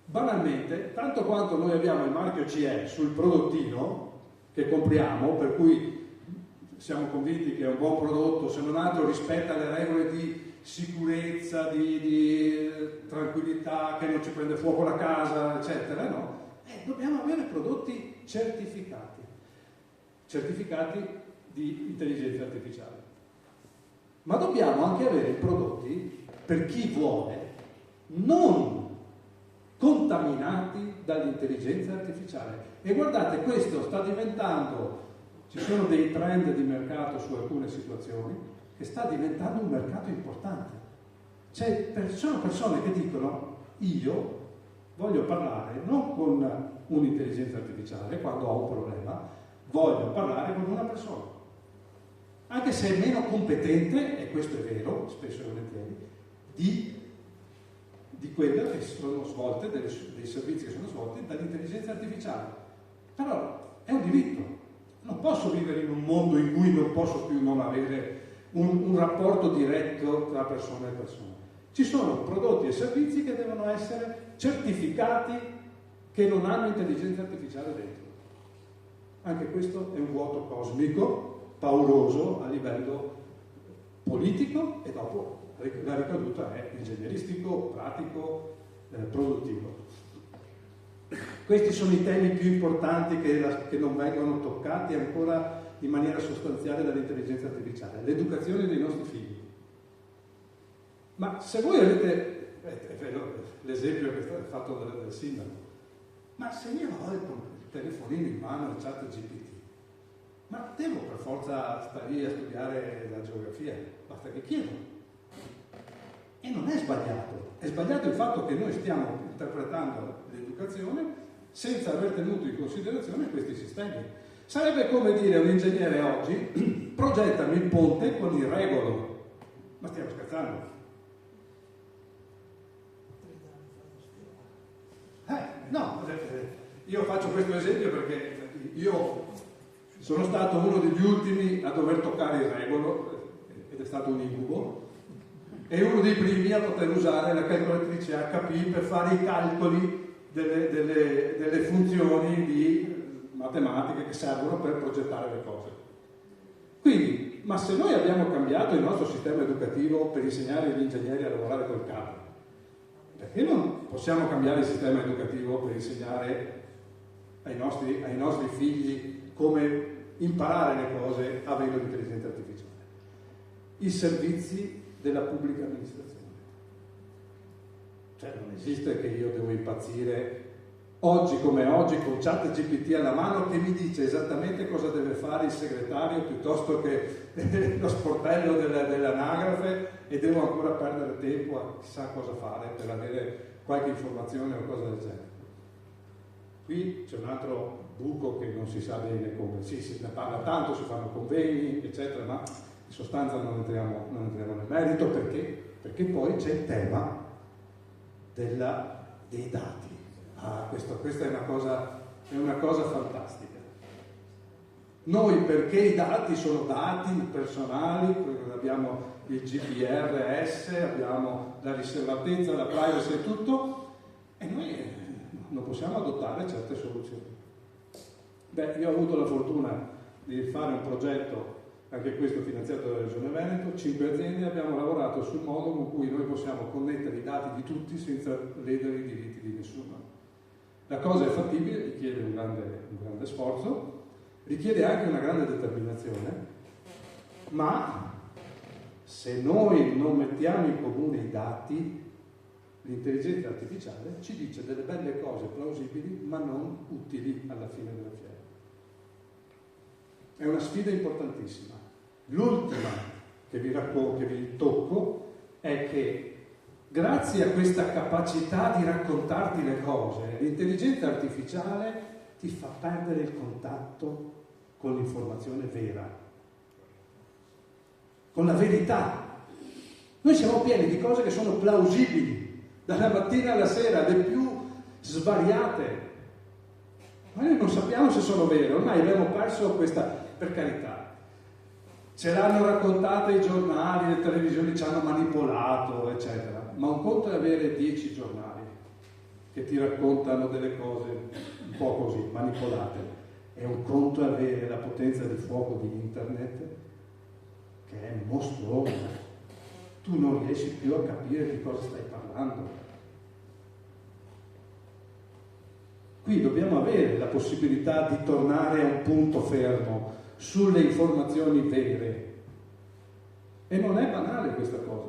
Speaker 4: Banalmente, tanto quanto noi abbiamo il marchio CE sul prodottino che compriamo, per cui siamo convinti che è un buon prodotto, se non altro rispetta le regole di sicurezza, di tranquillità, che non ci prende fuoco la casa, eccetera, no? Dobbiamo avere prodotti certificati di intelligenza artificiale. Ma dobbiamo anche avere prodotti, per chi vuole, non contaminati dall'intelligenza artificiale. E guardate, questo sta diventando, ci sono dei trend di mercato su alcune situazioni, che sta diventando un mercato importante. Sono persone che dicono: io voglio parlare non con un'intelligenza artificiale quando ho un problema, voglio parlare con una persona. Anche se è meno competente, e questo è vero, spesso e volentieri, di quelle che sono svolte, dei servizi che sono svolti dall'intelligenza artificiale. Però è un diritto. Non posso vivere in un mondo in cui non posso più non avere un rapporto diretto tra persona e persona. Ci sono prodotti e servizi che devono essere certificati che non hanno intelligenza artificiale dentro. Anche questo è un vuoto cosmico, pauroso a livello politico, e dopo la ricaduta è ingegneristico, pratico, produttivo. Questi sono i temi più importanti che non vengono toccati ancora in maniera sostanziale dall'intelligenza artificiale. L'educazione dei nostri figli. Ma se voi avete, l'esempio che è fatto dal sindaco, ma se io ho il telefonino in mano, il ChatGPT, ma devo per forza stare lì a studiare la geografia? Basta che chiedo. E non è sbagliato il fatto che noi stiamo interpretando l'educazione senza aver tenuto in considerazione questi sistemi. Sarebbe come dire a un ingegnere oggi: progettami il ponte con il regolo. Ma stiamo scherzando? No, io faccio questo esempio perché io sono stato uno degli ultimi a dover toccare il regolo, ed è stato un incubo, e uno dei primi a poter usare la calcolatrice HP per fare i calcoli delle funzioni di matematica che servono per progettare le cose. Quindi, ma se noi abbiamo cambiato il nostro sistema educativo per insegnare agli ingegneri a lavorare col cavo, perché non possiamo cambiare il sistema educativo per insegnare ai nostri figli come imparare le cose avendo l'intelligenza artificiale? I servizi della pubblica amministrazione. Cioè, non esiste che io devo impazzire oggi come oggi con ChatGPT alla mano che mi dice esattamente cosa deve fare il segretario piuttosto che lo sportello dell'anagrafe, e devo ancora perdere tempo a chissà cosa fare per avere qualche informazione o cosa del genere. Qui c'è un altro buco che non si sa bene come, sì, si ne parla tanto, si fanno convegni, eccetera, ma in sostanza non entriamo nel merito, perché poi c'è il tema dei dati. Questa è una cosa fantastica. Noi, perché i dati sono dati personali, abbiamo il GPRS, abbiamo la riservatezza, la privacy e tutto, e noi non possiamo adottare certe soluzioni. Io ho avuto la fortuna di fare un progetto, anche questo finanziato dalla Regione Veneto, 5 aziende, abbiamo lavorato sul modo con cui noi possiamo connettere i dati di tutti senza ledere i diritti di nessuno. La cosa è fattibile, richiede un grande sforzo, richiede anche una grande determinazione, ma Se noi non mettiamo in comune i dati, l'intelligenza artificiale ci dice delle belle cose plausibili ma non utili alla fine della fiera. È una sfida importantissima. L'ultima che vi tocco è che grazie a questa capacità di raccontarti le cose, l'intelligenza artificiale ti fa perdere il contatto con l'informazione vera, con la verità. Noi siamo pieni di cose che sono plausibili, dalla mattina alla sera, le più svariate. Ma noi non sappiamo se sono vere, ormai abbiamo perso questa, per carità. Ce l'hanno raccontata i giornali, le televisioni ci hanno manipolato, eccetera. Ma un conto è avere 10 giornali che ti raccontano delle cose un po' così, manipolate. E un conto è avere la potenza di fuoco di internet, che è mostruosa. Tu non riesci più a capire di cosa stai parlando. Qui dobbiamo avere la possibilità di tornare a un punto fermo sulle informazioni vere. E non è banale questa cosa.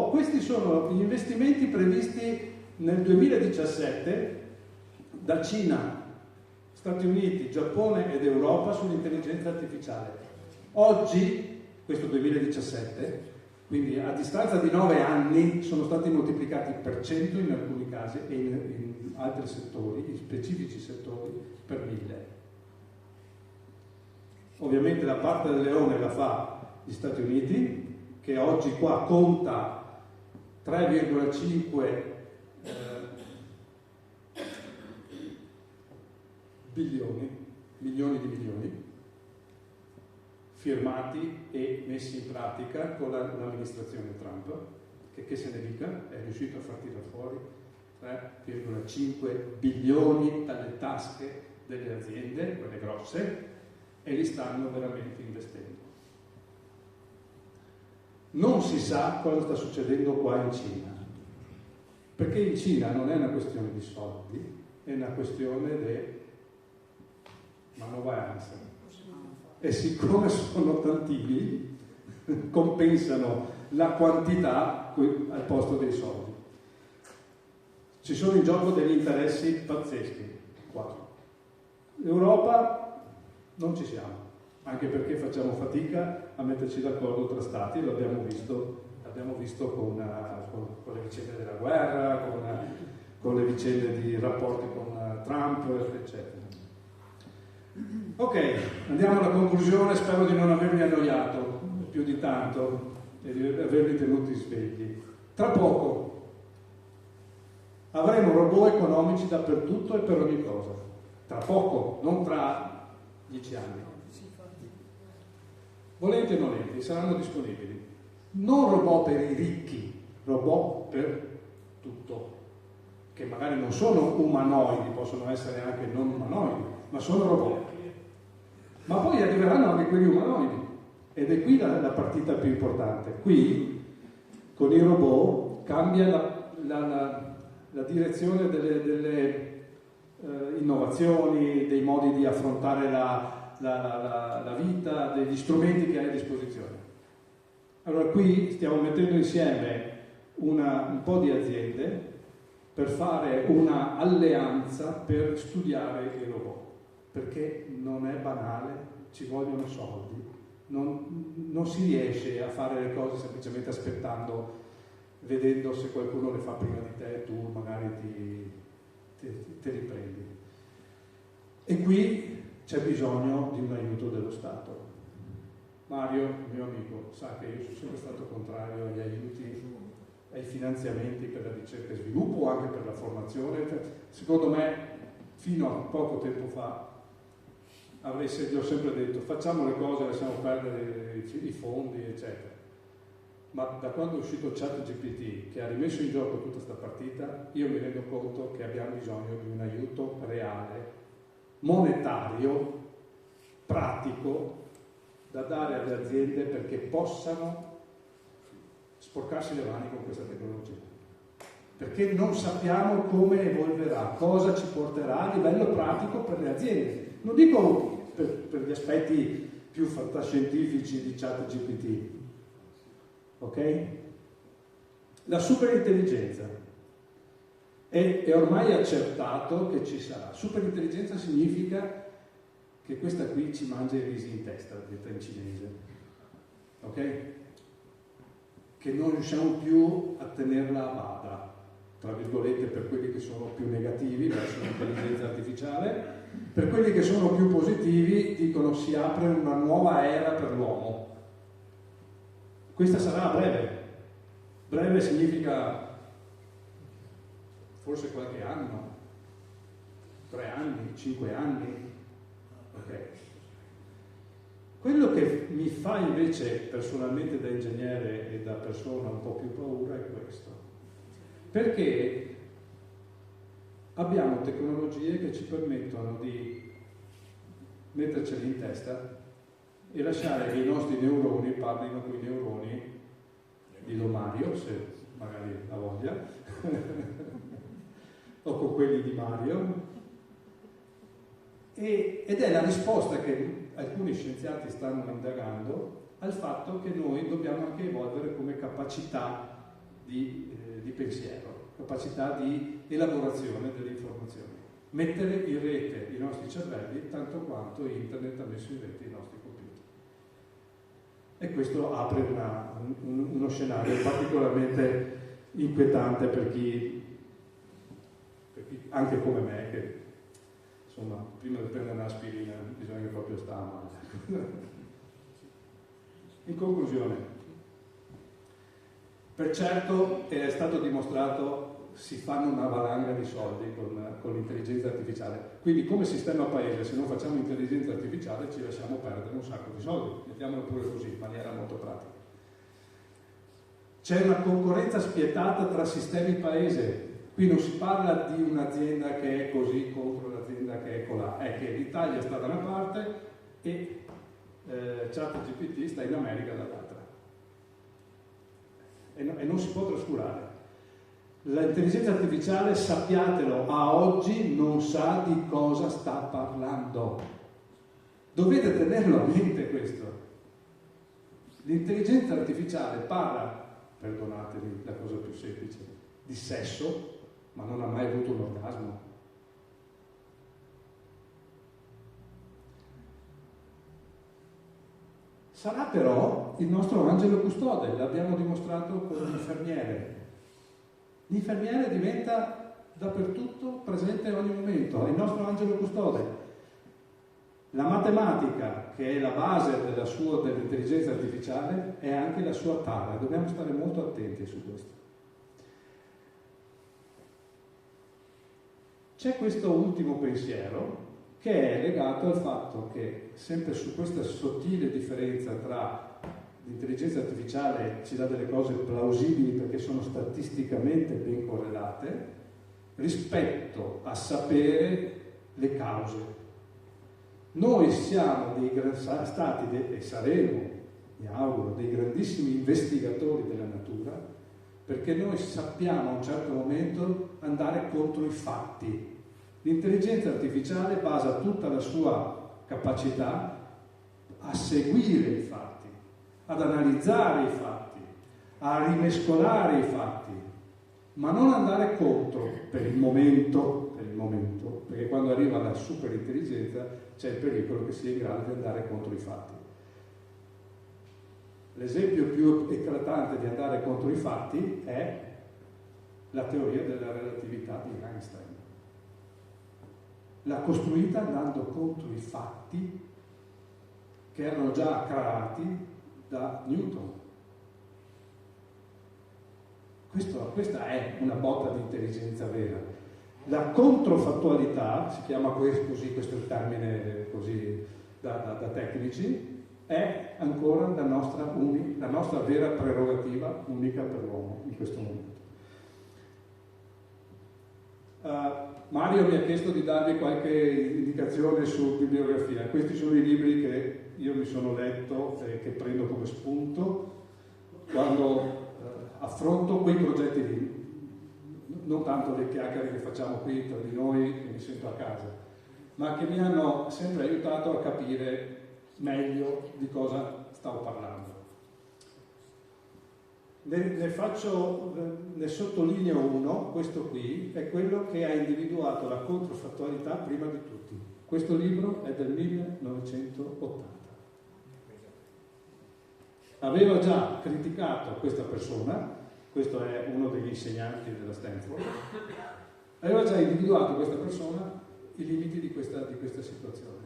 Speaker 4: Questi sono gli investimenti previsti nel 2017 da Cina, Stati Uniti, Giappone ed Europa sull'intelligenza artificiale. Oggi, questo 2017, quindi a distanza di 9 anni, sono stati moltiplicati per 100 in alcuni casi e in altri settori, in specifici settori, per 1000. Ovviamente la parte del leone la fa gli Stati Uniti, che oggi qua conta 3,5 milioni di milioni firmati e messi in pratica con l'amministrazione Trump, che se ne dica, è riuscito a far tirare fuori 3,5 bilioni dalle tasche delle aziende, quelle grosse, e li stanno veramente investendo. Non si sa cosa sta succedendo qua in Cina, perché in Cina non è una questione di soldi, è una questione di manovalanza. E siccome sono tantini, compensano la quantità al posto dei soldi. Ci sono in gioco degli interessi pazzeschi qua. L'Europa non ci siamo, anche perché facciamo fatica a metterci d'accordo tra stati, l'abbiamo visto con le vicende della guerra, con le vicende di rapporti con Trump, eccetera. Ok, andiamo alla conclusione, spero di non avervi annoiato più di tanto e di avervi tenuti svegli. Tra poco avremo robot economici dappertutto e per ogni cosa. Tra poco, non tra 10 anni. Volenti o nolenti, saranno disponibili. Non robot per i ricchi, robot per tutto. Che magari non sono umanoidi, possono essere anche non umanoidi, ma sono robot. Ma poi arriveranno anche quelli umanoidi. Ed è qui la partita più importante. Qui, con i robot, cambia la direzione delle innovazioni, dei modi di affrontare la vita, degli strumenti che hai a disposizione. Allora qui stiamo mettendo insieme un po' di aziende per fare una alleanza per studiare i robot, perché non è banale, ci vogliono soldi, non si riesce a fare le cose semplicemente aspettando, vedendo se qualcuno le fa prima di te e tu magari te li prendi. E qui c'è bisogno di un aiuto dello Stato. Mario, il mio amico, sa che io sono sempre stato contrario agli aiuti, ai finanziamenti per la ricerca e sviluppo o anche per la formazione. Secondo me, fino a poco tempo fa, gli ho sempre detto facciamo le cose, lasciamo perdere i fondi, eccetera. Ma da quando è uscito ChatGPT, che ha rimesso in gioco tutta questa partita, io mi rendo conto che abbiamo bisogno di un aiuto reale, monetario, pratico, da dare alle aziende perché possano sporcarsi le mani con questa tecnologia. Perché non sappiamo come evolverà, cosa ci porterà a livello pratico per le aziende. Non dico per gli aspetti più fantascientifici di ChatGPT, ok? La superintelligenza è ormai accertato che ci sarà. Superintelligenza significa che questa qui ci mangia i risi in testa, detta in cinese, ok? Che non riusciamo più a tenerla a bada, tra virgolette, per quelli che sono più negativi verso l'intelligenza artificiale. Per quelli che sono più positivi dicono si apre una nuova era per l'uomo. Questa sarà a breve. Breve significa forse qualche anno, 3 anni, 5 anni. Ok. Quello che mi fa invece personalmente da ingegnere e da persona un po' più paura è questo. Perché abbiamo tecnologie che ci permettono di metterceli in testa e lasciare che i nostri neuroni parlino con i neuroni di Don Mario, se magari ha voglia, o con quelli di Mario. Ed è la risposta che alcuni scienziati stanno indagando al fatto che noi dobbiamo anche evolvere come capacità di pensiero, capacità di elaborazione delle informazioni, mettere in rete i nostri cervelli tanto quanto internet ha messo in rete i nostri computer. E questo apre uno scenario particolarmente inquietante per chi anche come me, che insomma prima di prendere un'aspirina bisogna proprio stare male. In conclusione, per certo è stato dimostrato si fanno una valanga di soldi con l'intelligenza artificiale, quindi come sistema paese se non facciamo intelligenza artificiale ci lasciamo perdere un sacco di soldi, mettiamolo pure così in maniera molto pratica. C'è una concorrenza spietata tra sistemi paese, qui non si parla di un'azienda che è così contro l'azienda che è colà, è che l'Italia sta da una parte e ChatGPT sta in America dall'altra. E non si può trascurare. L'intelligenza artificiale, sappiatelo, a oggi non sa di cosa sta parlando. Dovete tenerlo a mente questo. L'intelligenza artificiale parla, perdonatemi la cosa più semplice, di sesso, ma non ha mai avuto un orgasmo. Sarà però il nostro angelo custode, l'abbiamo dimostrato con l'infermiere. L'infermiere diventa dappertutto, presente in ogni momento, è il nostro angelo custode. La matematica, che è la base dell'intelligenza artificiale, è anche la sua tara, dobbiamo stare molto attenti su questo. C'è questo ultimo pensiero che è legato al fatto che sempre su questa sottile differenza tra l'intelligenza artificiale ci dà delle cose plausibili perché sono statisticamente ben correlate rispetto a sapere le cause. Noi siamo stati e saremo, mi auguro, dei grandissimi investigatori della natura perché noi sappiamo a un certo momento andare contro i fatti. L'intelligenza artificiale basa tutta la sua capacità a seguire i fatti, ad analizzare i fatti, a rimescolare i fatti, ma non andare contro per il momento, perché quando arriva la superintelligenza c'è il pericolo che sia in grado di andare contro i fatti. L'esempio più eclatante di andare contro i fatti è la teoria della relatività di Einstein. L'ha costruita andando contro i fatti che erano già creati da Newton. Questa è una botta di intelligenza vera. La controfattualità, si chiama così, questo è il termine così da tecnici, è ancora la nostra vera prerogativa unica per l'uomo in questo momento. Mario mi ha chiesto di darvi qualche indicazione su bibliografia. Questi sono i libri che io mi sono letto e che prendo come spunto quando affronto quei progetti lì. Non tanto le chiacchiere che facciamo qui tra di noi, che mi sento a casa, ma che mi hanno sempre aiutato a capire meglio di cosa stavo parlando. Ne sottolineo uno, questo qui, è quello che ha individuato la controfattualità prima di tutti. Questo libro è del 1980. Aveva già criticato questa persona, questo è uno degli insegnanti della Stanford, aveva già individuato questa persona i limiti di questa situazione.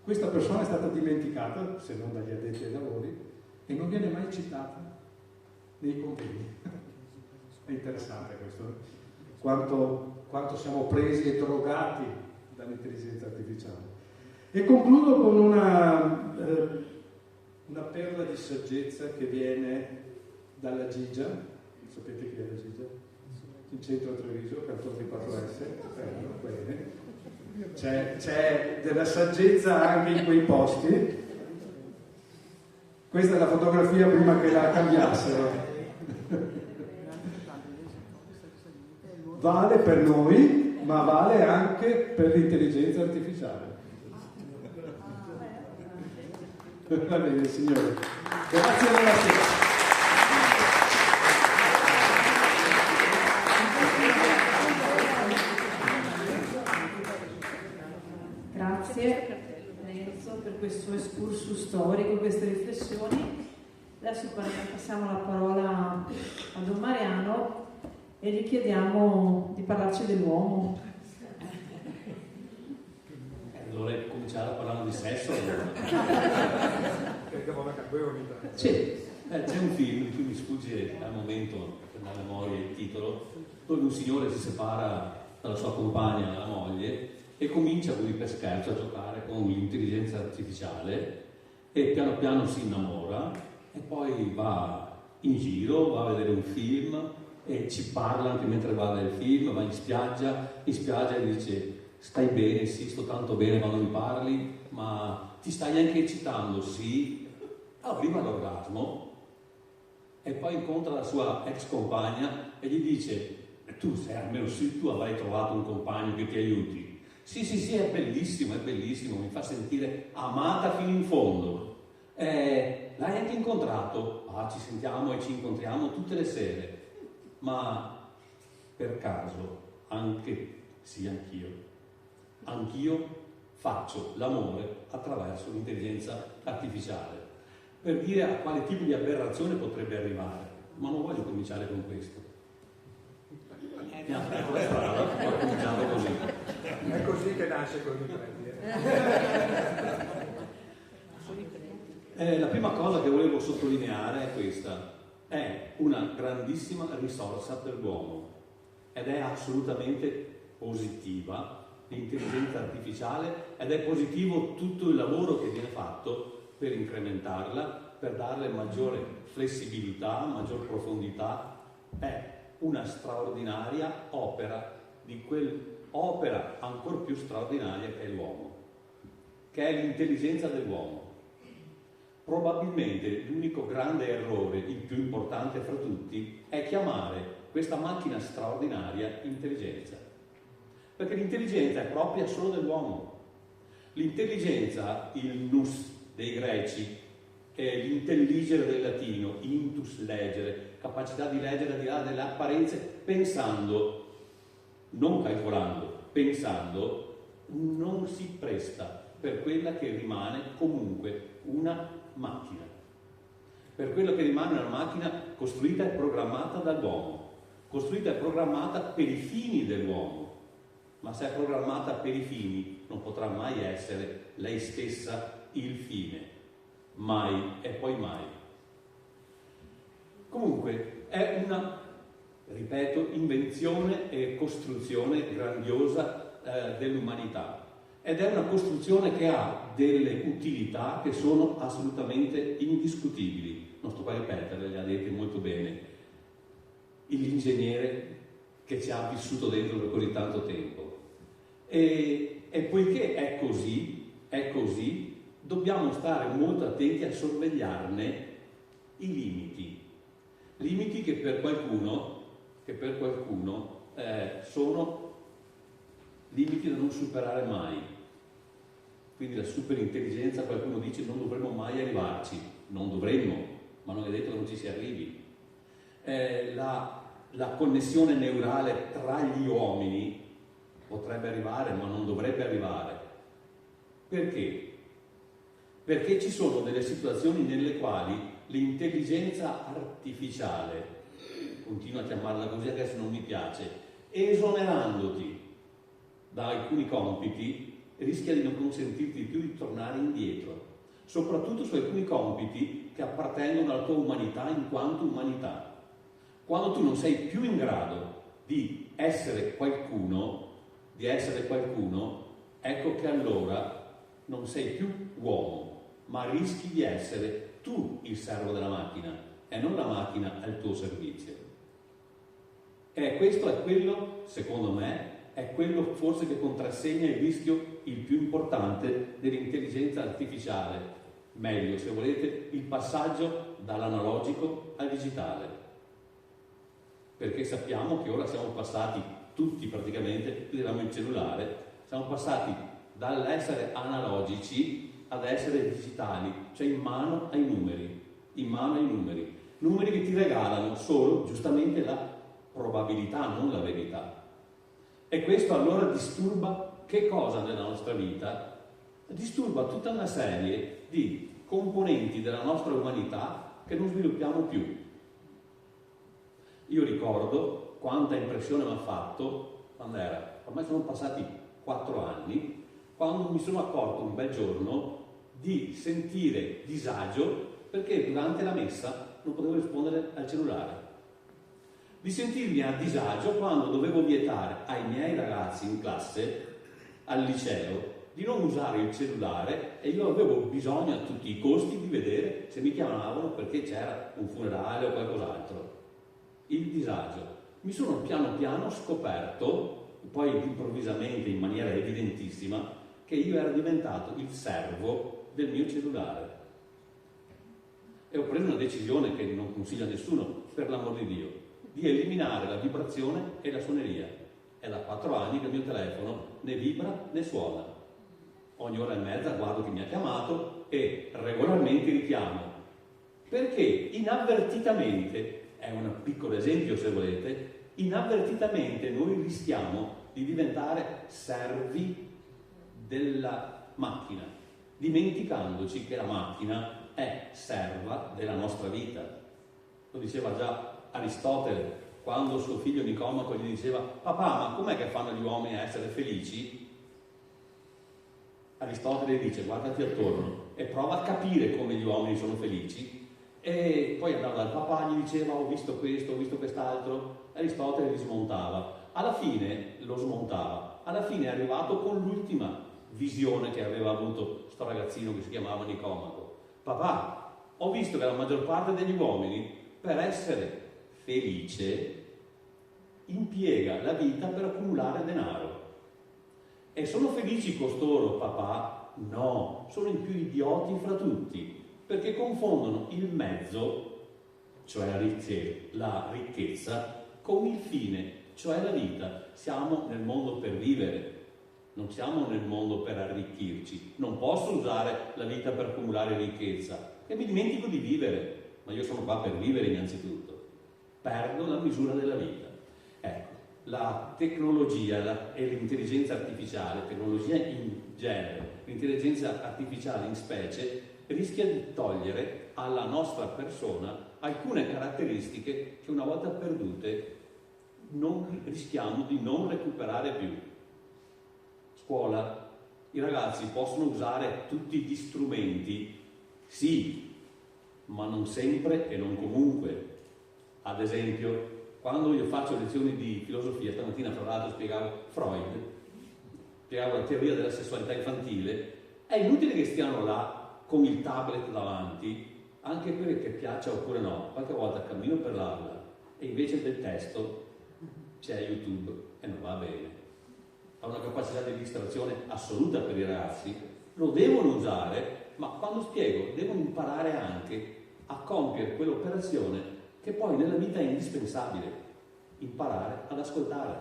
Speaker 4: Questa persona è stata dimenticata, se non dagli addetti ai lavori, e non viene mai citata nei convegni. È interessante questo, quanto siamo presi e drogati dall'intelligenza artificiale. E concludo con una perla di saggezza che viene dalla Gigia. Sapete chi è la Gigia? In centro a Treviso, cantore di 4S. Bene. C'è della saggezza anche in quei posti. Questa è la fotografia prima che la cambiassero. Vale per noi, ma vale anche per l'intelligenza artificiale. Va bene, signore. Grazie della sera.
Speaker 1: Grazie Renzo per questo excursus storico, queste riflessioni. Adesso passiamo la parola a Don Mariano e gli chiediamo di parlarci dell'uomo.
Speaker 5: Dovrei cominciare a parlare di sesso allora.
Speaker 1: Sì.
Speaker 5: C'è un film di cui mi sfugge al momento per la memoria il titolo, dove un signore si separa dalla sua compagna, dalla moglie, e comincia così per scherzo a giocare con l'intelligenza artificiale e piano piano si innamora e poi va in giro, va a vedere un film e ci parla anche mentre guarda il film, va in spiaggia e dice: stai bene? Sì, sto tanto bene quando mi parli, ma ti stai anche eccitando? Sì. Arriva all'orgasmo e poi incontra la sua ex compagna e gli dice: tu sei, almeno sì, tu avrai trovato un compagno che ti aiuti. Sì, è bellissimo, mi fa sentire amata fino in fondo. L'hai anche incontrato? Ah, ci sentiamo e ci incontriamo tutte le sere. Ma per caso, anch'io faccio l'amore attraverso l'intelligenza artificiale, per dire a quale tipo di aberrazione potrebbe arrivare, ma non voglio cominciare con questo. Mi ha aperto la strada, ho cominciato così.
Speaker 6: È così che nasce con i
Speaker 5: La prima cosa che volevo sottolineare è questa: è una grandissima risorsa per l'uomo ed è assolutamente positiva l'intelligenza artificiale ed è positivo tutto il lavoro che viene fatto per incrementarla, per darle maggiore flessibilità, maggior profondità. È una straordinaria opera di quell'opera ancor più straordinaria che è l'uomo, che è l'intelligenza dell'uomo. Probabilmente l'unico grande errore, il più importante fra tutti, è chiamare questa macchina straordinaria intelligenza, perché l'intelligenza è propria solo dell'uomo. L'intelligenza, il nous dei greci, è l'intelligere del latino, intus leggere, capacità di leggere al di là delle apparenze, pensando, non calcolando, pensando, non si presta per quella che rimane comunque una macchina. Per quello che rimane una macchina costruita e programmata dall'uomo, costruita e programmata per i fini dell'uomo, ma se è programmata per i fini non potrà mai essere lei stessa il fine. Mai e poi mai. Comunque è una, ripeto, invenzione e costruzione grandiosa dell'umanità ed è una costruzione che ha delle utilità che sono assolutamente indiscutibili. Non sto qua a ripeterle, le ha dette molto bene l'ingegnere che ci ha vissuto dentro per così tanto tempo. E poiché è così, dobbiamo stare molto attenti a sorvegliarne i limiti che per qualcuno sono limiti da non superare mai. Quindi la superintelligenza, qualcuno dice, non dovremmo mai arrivarci, non dovremmo, ma non è detto che non ci si arrivi. la connessione neurale tra gli uomini potrebbe arrivare, ma non dovrebbe arrivare. Perché? Perché ci sono delle situazioni nelle quali l'intelligenza artificiale, continuo a chiamarla così anche se non mi piace, esonerandoti da alcuni compiti, rischia di non consentirti più di tornare indietro, soprattutto su alcuni compiti che appartengono alla tua umanità in quanto umanità. Quando tu non sei più in grado di essere qualcuno, ecco che allora non sei più uomo, ma rischi di essere tu il servo della macchina e non la macchina al tuo servizio. E questo è quello, secondo me, è quello forse che contrassegna il rischio il più importante dell'intelligenza artificiale, meglio se volete il passaggio dall'analogico al digitale, perché sappiamo che ora siamo passati tutti praticamente, usiamo il cellulare, siamo passati dall'essere analogici ad essere digitali, cioè in mano ai numeri, numeri che ti regalano solo giustamente la probabilità, non la verità. E questo allora disturba che cosa nella nostra vita? Disturba tutta una serie di componenti della nostra umanità che non sviluppiamo più. Io ricordo quanta impressione mi ha fatto quando ormai sono passati 4 anni, quando mi sono accorto un bel giorno di sentire disagio perché durante la messa non potevo rispondere al cellulare. Di sentirmi a disagio quando dovevo vietare ai miei ragazzi in classe, al liceo, di non usare il cellulare e io avevo bisogno a tutti i costi di vedere se mi chiamavano perché c'era un funerale o qualcos'altro. Il disagio. Mi sono piano piano scoperto, poi improvvisamente in maniera evidentissima, che io ero diventato il servo del mio cellulare. E ho preso una decisione che non consiglio a nessuno, per l'amor di Dio, di eliminare la vibrazione e la suoneria. È da 4 anni che il mio telefono né vibra né suona. Ogni ora e mezza guardo chi mi ha chiamato e regolarmente richiamo. Perché inavvertitamente, è un piccolo esempio se volete, inavvertitamente noi rischiamo di diventare servi della macchina, dimenticandoci che la macchina è serva della nostra vita. Lo diceva già Aristotele quando suo figlio Nicomaco gli diceva: papà, ma com'è che fanno gli uomini a essere felici? Aristotele dice: guardati attorno e prova a capire come gli uomini sono felici. E poi andava dal papà, gli diceva: ho visto questo, ho visto quest'altro. Aristotele li smontava, alla fine lo smontava, alla fine è arrivato con l'ultima visione che aveva avuto sto ragazzino che si chiamava Nicomaco. Papà, ho visto che la maggior parte degli uomini per essere felice impiega la vita per accumulare denaro. E sono felici costoro, papà? No, sono i più idioti fra tutti, perché confondono il mezzo, cioè la ricchezza, con il fine, cioè la vita. Siamo nel mondo per vivere, non siamo nel mondo per arricchirci. Non posso usare la vita per accumulare ricchezza e mi dimentico di vivere, ma io sono qua per vivere innanzitutto. Perdo la misura della vita. Ecco, la tecnologia e l'intelligenza artificiale, tecnologia in genere, l'intelligenza artificiale in specie, rischia di togliere alla nostra persona alcune caratteristiche che una volta perdute rischiamo di non recuperare più. Scuola, i ragazzi possono usare tutti gli strumenti, sì, ma non sempre e non comunque. Ad esempio, quando io faccio lezioni di filosofia, stamattina fra l'altro spiegavo Freud, spiegavo la teoria della sessualità infantile, è inutile che stiano là con il tablet davanti, anche perché piaccia oppure no. Qualche volta cammino per l'aula e invece del testo c'è YouTube e non va bene. Ha una capacità di distrazione assoluta per i ragazzi, lo devono usare, ma quando spiego devono imparare anche a compiere quell'operazione che poi nella vita è indispensabile: imparare ad ascoltare,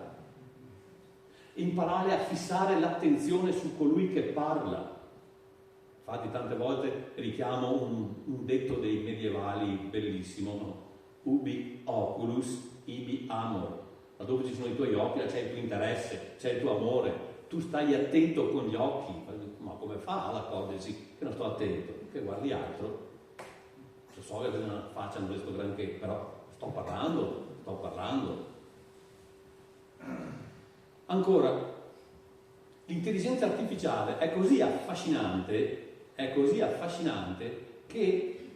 Speaker 5: imparare a fissare l'attenzione su colui che parla. Infatti tante volte richiamo un detto dei medievali bellissimo, no? ubi oculus, ibi amor. Laddove ci sono i tuoi occhi, là c'è il tuo interesse, c'è il tuo amore. Tu stai attento con gli occhi. Ma come fa ad accorgersi che non sto attento? Che guardi altro. So che nella faccia non vedo granché, però sto parlando. Ancora, l'intelligenza artificiale è così affascinante che,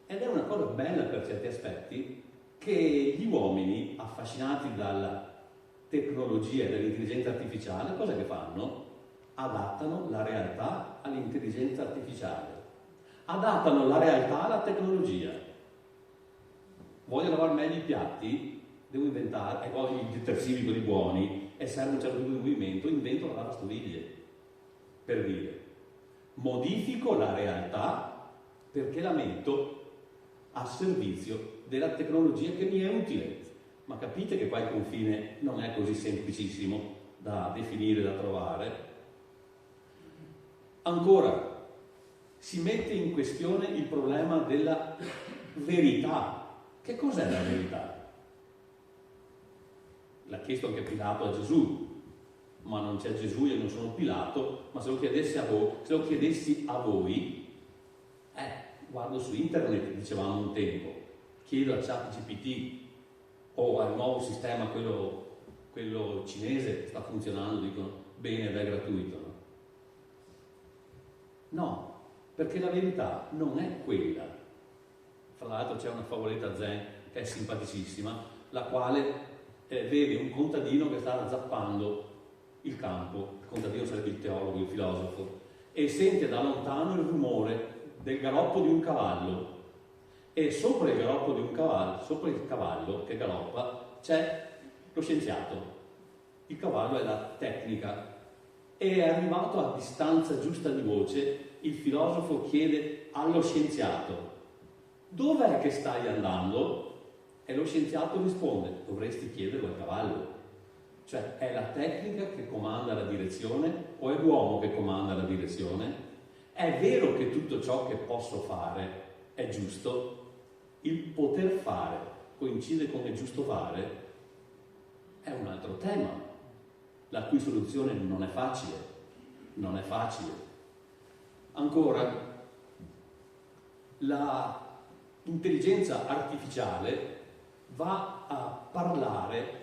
Speaker 5: ed è una cosa bella per certi aspetti, che gli uomini affascinati dalla tecnologia e dall'intelligenza artificiale, cosa che fanno? Adattano la realtà all'intelligenza artificiale. Adattano la realtà alla tecnologia. Voglio lavare meglio i piatti, devo inventare, voglio i detersivi quelli buoni, e serve un certo tipo di movimento, invento la lavastoviglie. Per dire, modifico la realtà perché la metto a servizio della tecnologia che mi è utile. Ma capite che qua il confine non è così semplicissimo da definire, da trovare. Ancora, si mette in questione il problema della verità. Che cos'è la verità? L'ha chiesto anche Pilato a Gesù, ma non c'è Gesù, io non sono Pilato, ma se lo chiedessi a voi, guardo su internet, dicevamo un tempo, chiedo a ChatGPT o al nuovo sistema, quello cinese che sta funzionando, dicono bene ed è gratuito, no? No, perché la verità non è quella. Fra l'altro c'è una favoletta zen che è simpaticissima, la quale vede un contadino che sta zappando il campo, il contadino sarebbe il teologo, il filosofo, e sente da lontano il rumore del galoppo di un cavallo, e sopra il galoppo di un cavallo, sopra il cavallo che galoppa, c'è lo scienziato. Il cavallo è la tecnica, e è arrivato a distanza giusta di voce. Il filosofo chiede allo scienziato: dov'è che stai andando? E lo scienziato risponde: dovresti chiederlo al cavallo. Cioè, è la tecnica che comanda la direzione o è l'uomo che comanda la direzione? È vero che tutto ciò che posso fare è giusto? Il poter fare coincide con il giusto fare? È un altro tema, la cui soluzione non è facile. Ancora, l'intelligenza artificiale va a parlare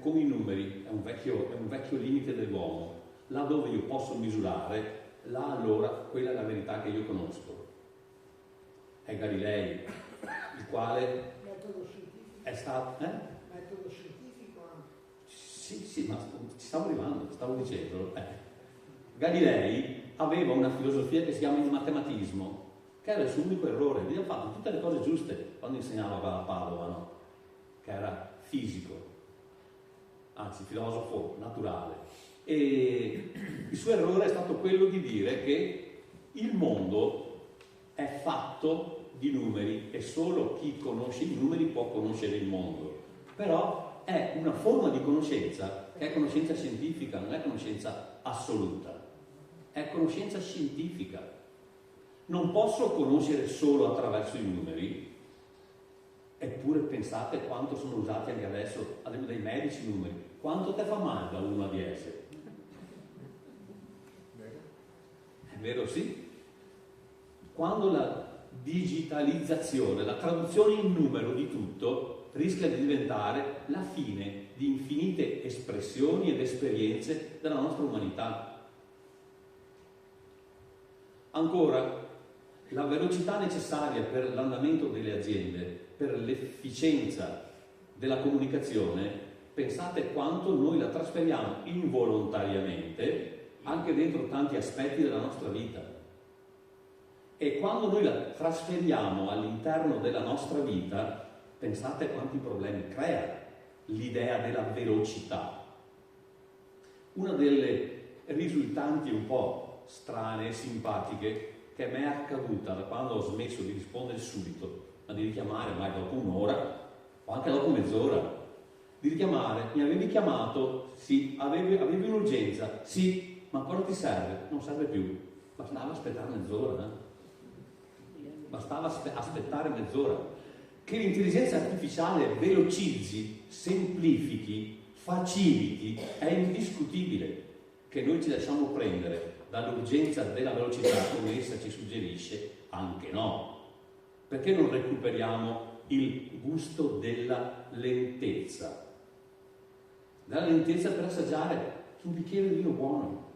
Speaker 5: con i numeri, è un vecchio limite dell'uomo. Là dove io posso misurare, là allora quella è la verità che io conosco. È Galilei, il quale
Speaker 6: Metodo scientifico.
Speaker 5: è stato...
Speaker 6: Metodo scientifico anche.
Speaker 5: Sì, ma ci stavo arrivando, stavo dicendo. Galilei aveva una filosofia che si chiama il matematismo, che era il suo unico errore. Lui ha fatto tutte le cose giuste quando insegnava a Padova, no? Che era fisico, anzi filosofo naturale. E il suo errore è stato quello di dire che il mondo è fatto di numeri e solo chi conosce i numeri può conoscere il mondo. Però è una forma di conoscenza che è conoscenza scientifica, non è conoscenza assoluta, è conoscenza scientifica. Non posso conoscere solo attraverso i numeri. Eppure pensate quanto sono usati anche adesso dai medici i numeri. Quanto te fa male da 1 a 10? È vero, sì. Quando la digitalizzazione, la traduzione in numero di tutto rischia di diventare la fine di infinite espressioni ed esperienze della nostra umanità. Ancora, la velocità necessaria per l'andamento delle aziende, per l'efficienza della comunicazione, pensate quanto noi la trasferiamo involontariamente anche dentro tanti aspetti della nostra vita. E quando noi la trasferiamo all'interno della nostra vita, pensate quanti problemi crea l'idea della velocità. Una delle risultanti un po' strane e simpatiche che mi è accaduta da quando ho smesso di rispondere subito, ma di richiamare mai dopo un'ora o anche dopo mezz'ora, di richiamare: mi avevi chiamato? Sì. Avevi un'urgenza? Sì. Ma cosa ti serve? Non serve più. Bastava aspettare mezz'ora, Bastava aspettare mezz'ora. che l'intelligenza artificiale velocizzi, semplifichi, faciliti, è indiscutibile. Che noi ci lasciamo prendere dall'urgenza della velocità come essa ci suggerisce, anche no. Perché non recuperiamo il gusto della lentezza? La lentezza per assaggiare un bicchiere di vino buono.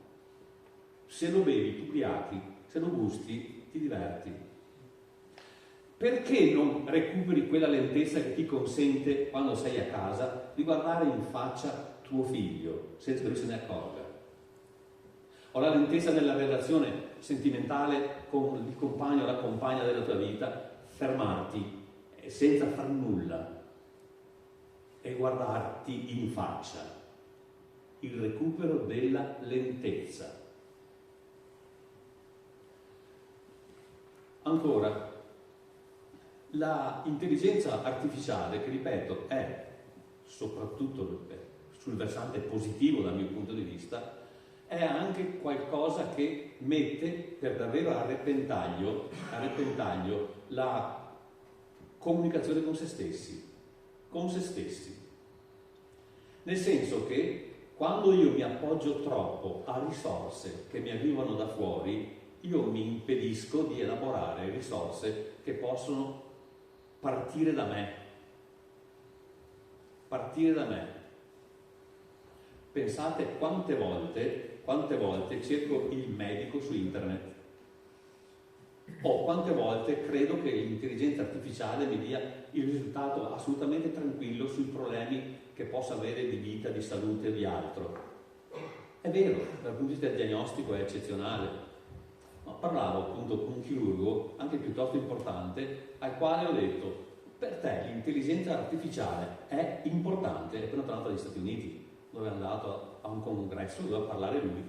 Speaker 5: Se lo bevi, tu ubriachi, se lo gusti, ti diverti. Perché non recuperi quella lentezza che ti consente, quando sei a casa, di guardare in faccia tuo figlio, senza che lui se ne accorga? O la lentezza nella relazione sentimentale con il compagno o la compagna della tua vita, fermarti senza far nulla e guardarti in faccia. Il recupero della lentezza. Ancora, la intelligenza artificiale, che ripeto è soprattutto sul versante positivo dal mio punto di vista, è anche qualcosa che mette per davvero a repentaglio la comunicazione con se stessi. Nel senso che quando io mi appoggio troppo a risorse che mi arrivano da fuori, io mi impedisco di elaborare risorse che possono partire da me. Pensate quante volte cerco il medico su internet, o quante volte credo che l'intelligenza artificiale mi dia il risultato assolutamente tranquillo sui problemi che possa avere di vita, di salute o di altro. È vero, dal punto di vista diagnostico è eccezionale, ma parlavo appunto con un chirurgo anche piuttosto importante, al quale ho detto: per te l'intelligenza artificiale è importante? È appena tornato dagli Stati Uniti, dove è andato a un congresso, doveva parlare lui.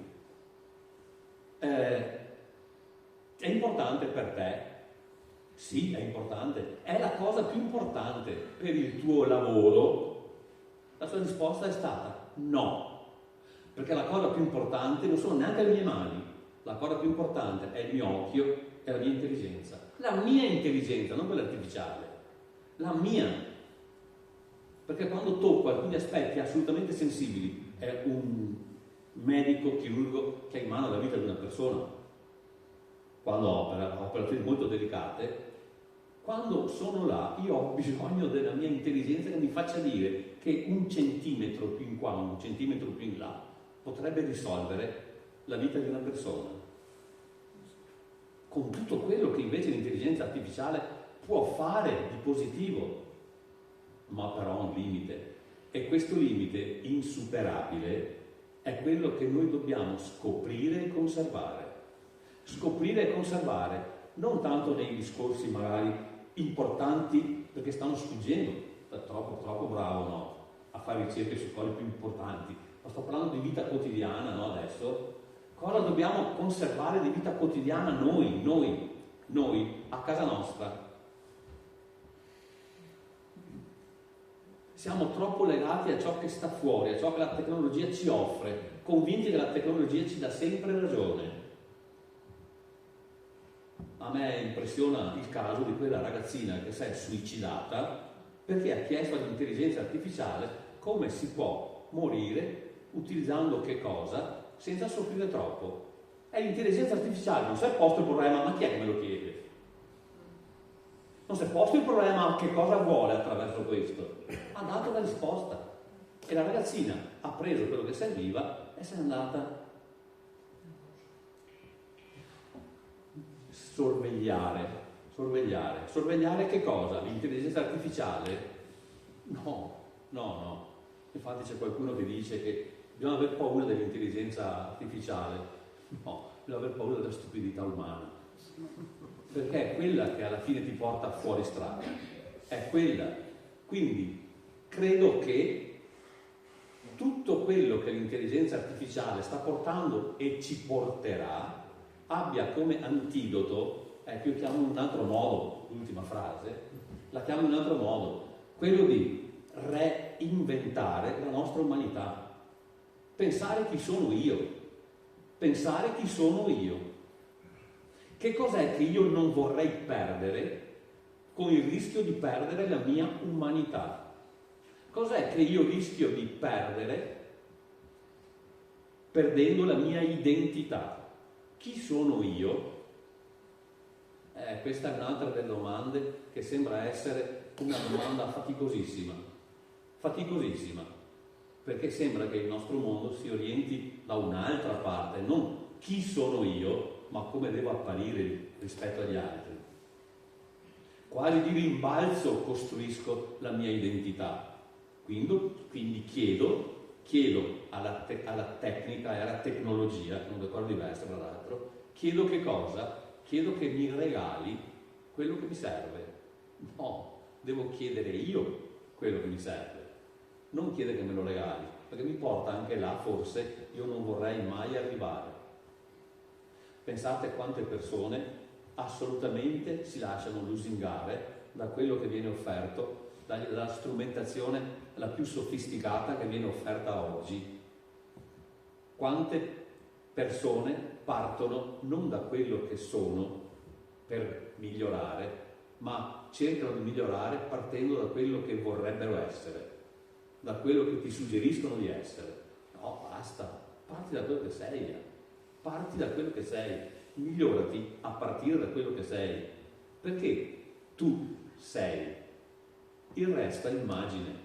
Speaker 5: È importante per te? Sì, è importante. È la cosa più importante per il tuo lavoro? La sua risposta è stata no, perché la cosa più importante non sono neanche le mie mani, la cosa più importante è il mio occhio e la mia intelligenza. La mia intelligenza, non quella artificiale, la mia. Perché quando tocco alcuni aspetti assolutamente sensibili, è un medico, chirurgo che ha in mano la vita di una persona, quando opera operazioni molto delicate, quando sono là io ho bisogno della mia intelligenza che mi faccia dire che un centimetro più in qua, un centimetro più in là potrebbe risolvere la vita di una persona, con tutto quello che invece l'intelligenza artificiale può fare di positivo, ma però ha un limite, e questo limite insuperabile è quello che noi dobbiamo scoprire e conservare. Scoprire e conservare non tanto nei discorsi magari importanti, perché stanno sfuggendo, troppo bravo no, a fare ricerche su cose più importanti, ma sto parlando di vita quotidiana, no, adesso. Cosa dobbiamo conservare di vita quotidiana noi a casa nostra? Siamo troppo legati a ciò che sta fuori, a ciò che la tecnologia ci offre, convinti che la tecnologia ci dà sempre ragione. A me impressiona il caso di quella ragazzina che si è suicidata perché ha chiesto all'intelligenza artificiale come si può morire utilizzando che cosa senza soffrire troppo. E l'intelligenza artificiale non si è posto il problema: ma chi è che me lo chiede? Non si è posto il problema: che cosa vuole attraverso questo? Ha dato la risposta e la ragazzina ha preso quello che serviva e se n'è andata. Sorvegliare che cosa? L'intelligenza artificiale? No. Infatti c'è qualcuno che dice che bisogna aver paura dell'intelligenza artificiale. No, bisogna aver paura della stupidità umana, perché è quella che alla fine ti porta fuori strada, è quella. Quindi credo che tutto quello che l'intelligenza artificiale sta portando e ci porterà abbia come antidoto, io chiamo in un altro modo, l'ultima frase, la chiamo in un altro modo, quello di reinventare la nostra umanità, pensare chi sono io, che cos'è che io non vorrei perdere con il rischio di perdere la mia umanità. Cos'è che io rischio di perdere perdendo la mia identità? Chi sono io? Questa è un'altra delle domande che sembra essere una domanda faticosissima, perché sembra che il nostro mondo si orienti da un'altra parte, non chi sono io, ma come devo apparire rispetto agli altri. Quasi di rimbalzo costruisco la mia identità. Quindi chiedo alla tecnica e alla tecnologia, non ricordo diverso tra l'altro, chiedo che cosa? Chiedo che mi regali quello che mi serve. No, devo chiedere io quello che mi serve, non chiedere che me lo regali, perché mi porta anche là, forse io non vorrei mai arrivare. Pensate quante persone assolutamente si lasciano lusingare da quello che viene offerto, dalla strumentazione la più sofisticata che viene offerta oggi. Quante persone partono non da quello che sono per migliorare, ma cercano di migliorare partendo da quello che vorrebbero essere, da quello che ti suggeriscono di essere. No, basta, parti da quello che sei, parti da quello che sei, migliorati a partire da quello che sei, perché tu sei, il resto è immagine.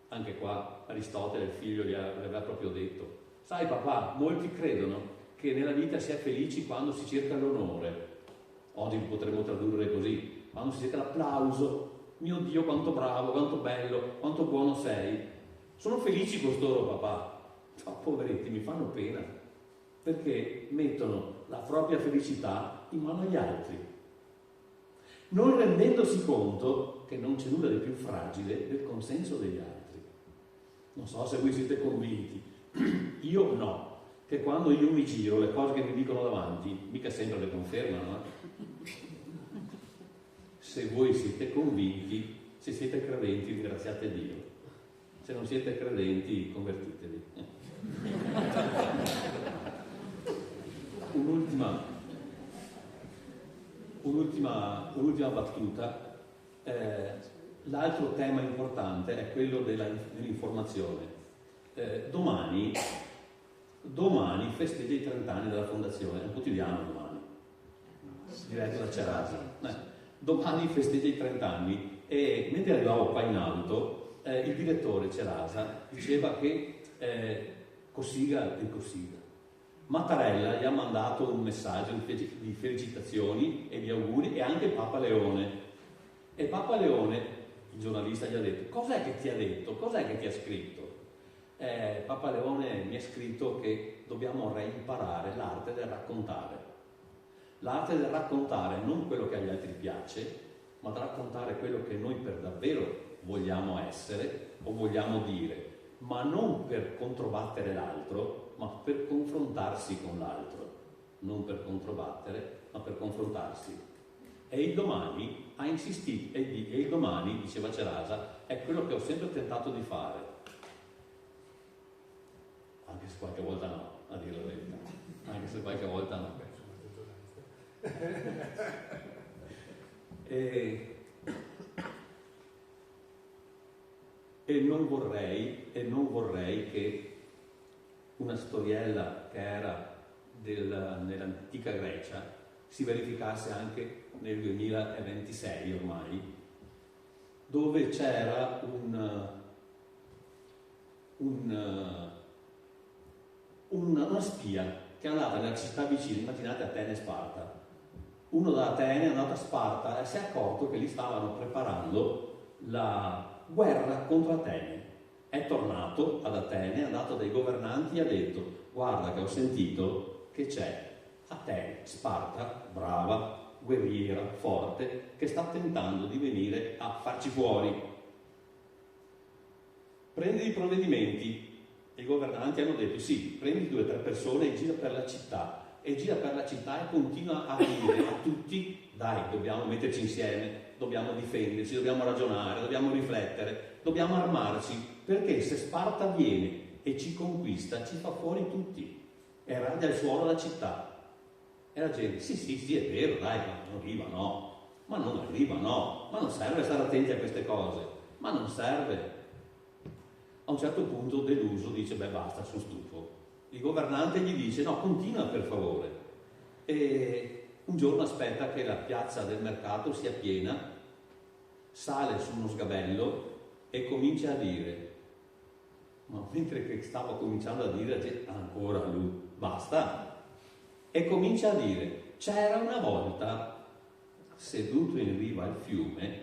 Speaker 5: Anche qua Aristotele, il figlio, gli aveva proprio detto: sai papà, molti credono che nella vita si è felici quando si cerca l'onore. Oggi potremmo tradurre così: quando si cerca l'applauso. Mio Dio, quanto bravo, quanto bello, quanto buono sei. Sono felici costoro, papà. Oh, poveretti, mi fanno pena, perché mettono la propria felicità in mano agli altri, non rendendosi conto che non c'è nulla di più fragile del consenso degli altri. Non so se voi siete convinti, io no, che quando io mi giro le cose che mi dicono davanti mica sempre le confermano. Se voi siete convinti, se siete credenti, ringraziate Dio. Se non siete credenti, convertitevi. Un'ultima battuta. L'altro tema importante è quello dell'informazione. Domani festeggia i 30 anni della fondazione, è un quotidiano domani, diretto da Cerasa. Domani festeggia i 30 anni e mentre arrivavo qua in auto il direttore Cerasa diceva che Cossiga Mattarella gli ha mandato un messaggio di felicitazioni e di auguri, e anche Papa Leone. E Papa Leone, il giornalista, gli ha detto: cos'è che ti ha detto? Cos'è che ti ha scritto? Papa Leone mi ha scritto che dobbiamo reimparare l'arte del raccontare. L'arte del raccontare non quello che agli altri piace, ma da raccontare quello che noi per davvero vogliamo essere o vogliamo dire, ma non per controbattere l'altro, ma per confrontarsi con l'altro. Non per controbattere, ma per confrontarsi. E il domani ha insistito, e il domani, diceva Cerasa, è quello che ho sempre tentato di fare. Anche se qualche volta no, a dire la verità. Anche se qualche volta no. E non vorrei che una storiella che era nell'antica Grecia si verificasse anche nel 2026 ormai, dove c'era una spia che è andata nella città vicina, immaginate Atene e Sparta. Uno da Atene è andato a Sparta e si è accorto che lì stavano preparando la guerra contro Atene. È tornato ad Atene, è andato dai governanti e ha detto: guarda che ho sentito che c'è Atene, Sparta, brava, guerriera, forte, che sta tentando di venire a farci fuori. Prendi i provvedimenti. I governanti hanno detto: sì, prendi 2 o 3 persone e gira per la città. E gira per la città e continua a dire a tutti: dai, dobbiamo metterci insieme, dobbiamo difenderci, dobbiamo ragionare, dobbiamo riflettere, dobbiamo armarci, perché se Sparta viene e ci conquista, ci fa fuori tutti e radia al suolo la città. E la gente: sì, è vero, dai, ma non arriva, no. ma non arriva, no, ma non serve stare attenti a queste cose, ma non serve. A un certo punto deluso dice, beh basta, sono stufo. Il governante gli dice, no, continua per favore. E un giorno aspetta che la piazza del mercato sia piena, sale su uno sgabello e comincia a dire, ma mentre che stava cominciando a dire, ancora lui, basta, e comincia a dire, c'era una volta, seduto in riva al fiume,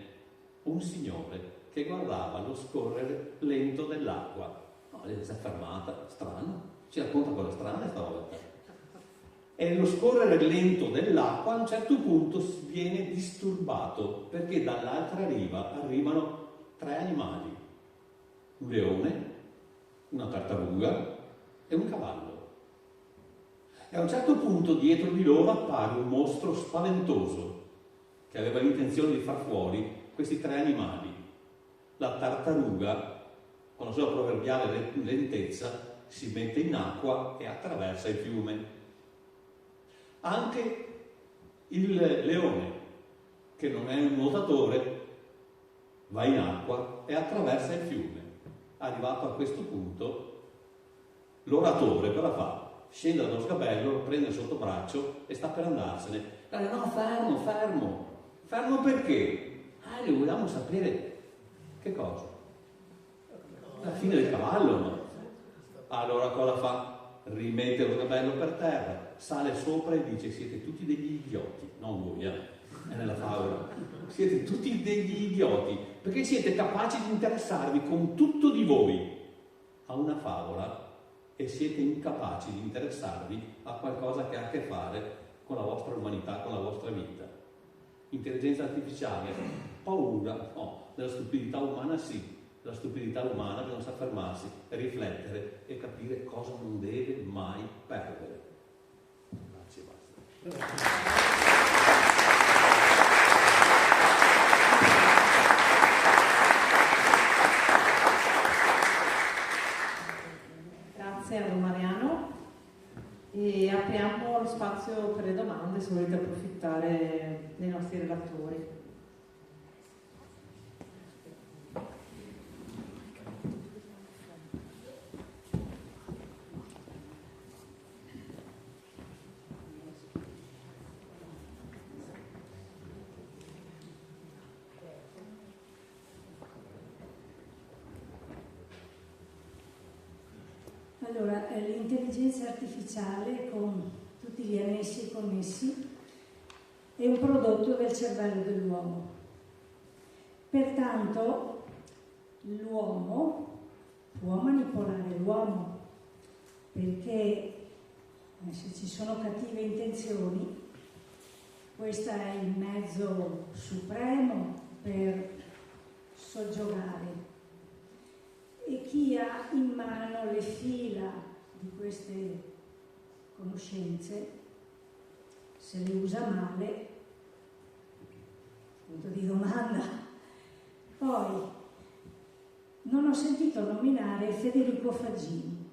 Speaker 5: un signore che guardava lo scorrere lento dell'acqua. No, si è fermata, strano, ci racconta cosa strana stavolta. E lo scorrere lento dell'acqua a un certo punto viene disturbato perché dall'altra riva arrivano 3 animali, un leone, una tartaruga e un cavallo. E a un certo punto dietro di loro appare un mostro spaventoso che aveva l'intenzione di far fuori questi 3 animali. La tartaruga, con la sua proverbiale lentezza, si mette in acqua e attraversa il fiume. Anche il leone, che non è un nuotatore, va in acqua e attraversa il fiume. Arrivato a questo punto, l'oratore cosa fa? Scende dallo sgabello, lo prende sotto braccio e sta per andarsene. No, fermo perché? Noi vogliamo sapere che cosa? La fine del cavallo, no? Allora cosa fa? Rimette lo sgabello per terra, sale sopra e dice, siete tutti degli idioti, non voi, è nella favola, siete tutti degli idioti, perché siete capaci di interessarvi con tutto di voi a una favola e siete incapaci di interessarvi a qualcosa che ha a che fare con la vostra umanità, con la vostra vita. Intelligenza artificiale, paura, no, della stupidità umana sì, la stupidità umana che non sa fermarsi, riflettere e capire cosa non deve mai perdere. Grazie, basta.
Speaker 1: Grazie a Don Mariano e apriamo lo spazio per le domande se volete approfittare dei nostri relatori.
Speaker 7: Allora, l'intelligenza artificiale con tutti gli annessi e connessi è un prodotto del cervello dell'uomo. Pertanto l'uomo può manipolare l'uomo perché se ci sono cattive intenzioni questo è il mezzo supremo per soggiogare. E chi ha in mano le fila di queste conoscenze, se le usa male, punto di domanda. Poi, non ho sentito nominare Federico Faggini,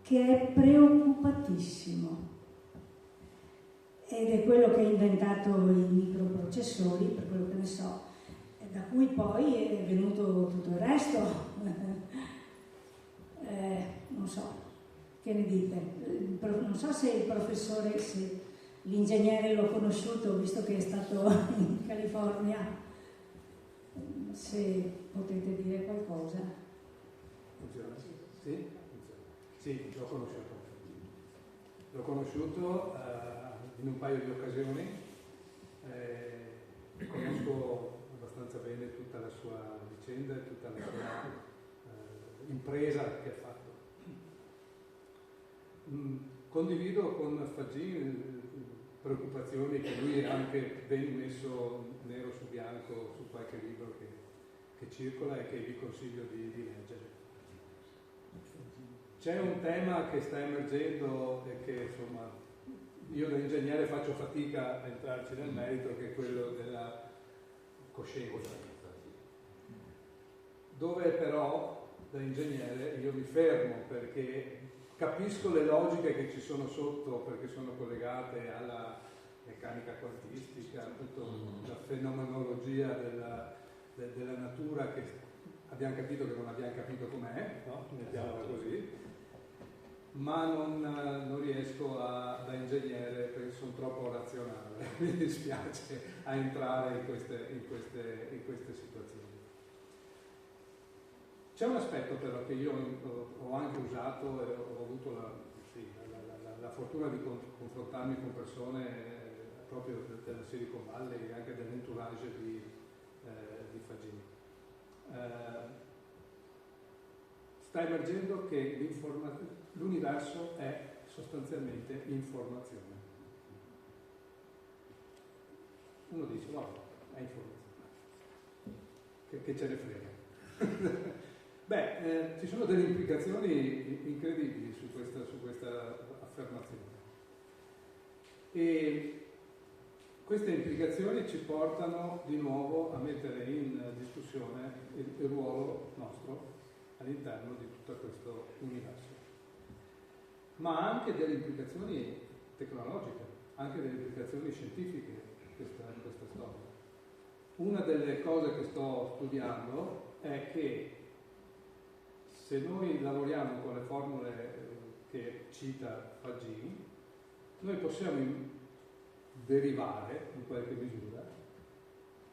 Speaker 7: che è preoccupatissimo, ed è quello che ha inventato i microprocessori, per quello che ne so, da cui poi è venuto tutto il resto. Non so, che ne dite? Non so se il professore, se l'ingegnere l'ho conosciuto, visto che è stato in California, se potete dire qualcosa.
Speaker 4: Funziona? Sì? Sì, l'ho conosciuto. L'ho conosciuto in un paio di occasioni. Conosco abbastanza bene tutta la sua vicenda e tutta la sua impresa che ha fatto. Condivido con Faggini preoccupazioni che lui ha anche ben messo nero su bianco su qualche libro che circola e che vi consiglio di leggere. C'è un tema che sta emergendo e che insomma io da ingegnere faccio fatica a entrarci nel merito, che è quello della coscienza, dove però da ingegnere io mi fermo perché capisco le logiche che ci sono sotto, perché sono collegate alla meccanica quantistica, tutta la fenomenologia della natura che abbiamo capito che non abbiamo capito com'è, no? Mettiamola così, ma non riesco da ingegnere perché sono troppo razionale, mi dispiace a entrare in queste situazioni. C'è un aspetto però che io ho anche usato e ho avuto la fortuna di confrontarmi con persone proprio della Silicon Valley e anche dell'entourage di Fagini. Sta emergendo che l'universo è sostanzialmente informazione. Uno dice, wow, è informazione. Che ce ne frega. Beh, ci sono delle implicazioni incredibili su questa affermazione. E queste implicazioni ci portano di nuovo a mettere in discussione il ruolo nostro all'interno di tutto questo universo. Ma anche delle implicazioni tecnologiche, anche delle implicazioni scientifiche questa storia. Una delle cose che sto studiando è che se noi lavoriamo con le formule che cita Fagini, noi possiamo derivare, in qualche misura,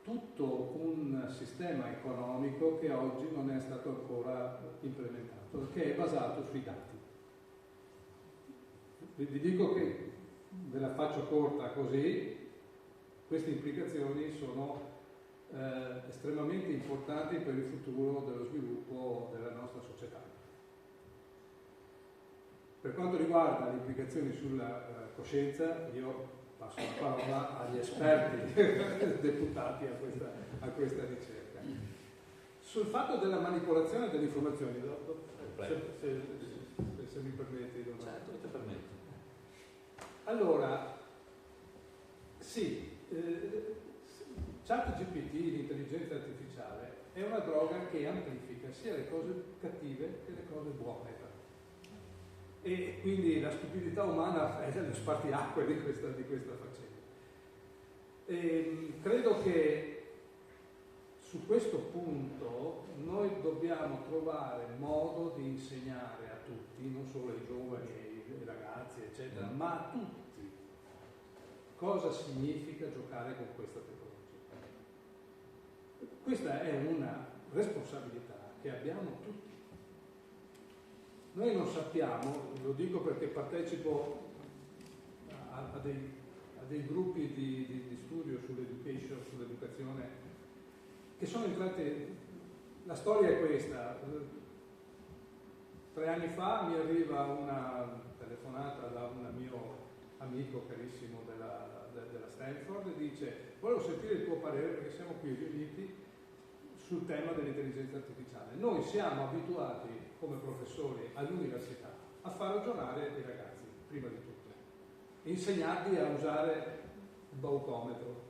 Speaker 4: tutto un sistema economico che oggi non è stato ancora implementato, che è basato sui dati. Vi dico che, ve la faccio corta così, queste implicazioni sono estremamente importanti per il futuro dello sviluppo della nostra società. Per quanto riguarda le implicazioni sulla coscienza, io passo la parola agli esperti deputati a questa ricerca. Sul fatto della manipolazione delle informazioni, se mi permetti.
Speaker 5: Certo, ti permetto.
Speaker 4: Allora, sì, ChatGPT, l'intelligenza artificiale, è una droga che amplifica sia le cose cattive che le cose buone. E quindi la stupidità umana è lo spartiacque di questa faccenda. E credo che su questo punto noi dobbiamo trovare modo di insegnare a tutti, non solo ai giovani, ai ragazzi, eccetera, ma a tutti cosa significa giocare con questa tecnologia. Questa è una responsabilità che abbiamo tutti. Noi non sappiamo, lo dico perché partecipo a dei gruppi di studio sull'education, sull'educazione, che sono entrati. La storia è questa. 3 anni fa mi arriva una telefonata da un mio amico carissimo della Stanford e dice: volevo sentire il tuo parere perché siamo qui riuniti sul tema dell'intelligenza artificiale. Noi siamo abituati come professori all'università a far ragionare i ragazzi, prima di tutto, insegnarli a usare il baucometro.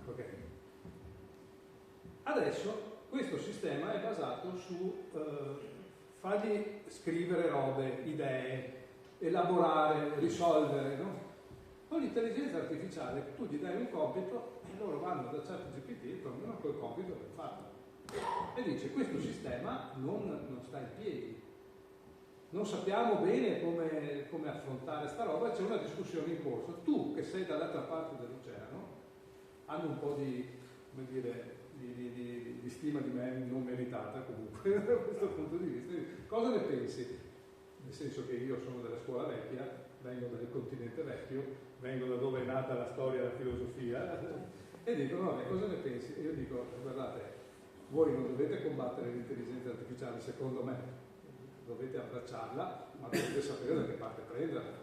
Speaker 4: Okay. Adesso questo sistema è basato su fargli scrivere robe, idee, elaborare, risolvere, no? Con l'intelligenza artificiale tu gli dai un compito e loro vanno da ChatGPT e prendono quel compito per farlo. E dice: questo sistema non sta in piedi, non sappiamo bene come affrontare sta roba, c'è una discussione in corso. Tu che sei dall'altra parte dell'oceano, hanno un po' di, come dire, di stima di me non meritata comunque da questo punto di vista. Cosa ne pensi? Nel senso che io sono della scuola vecchia, vengo dal continente vecchio, vengo da dove è nata la storia e la filosofia, e dicono: vabbè, cosa ne pensi? E io dico: guardate, voi non dovete combattere l'intelligenza artificiale, secondo me, dovete abbracciarla, ma dovete sapere da che parte prenderla.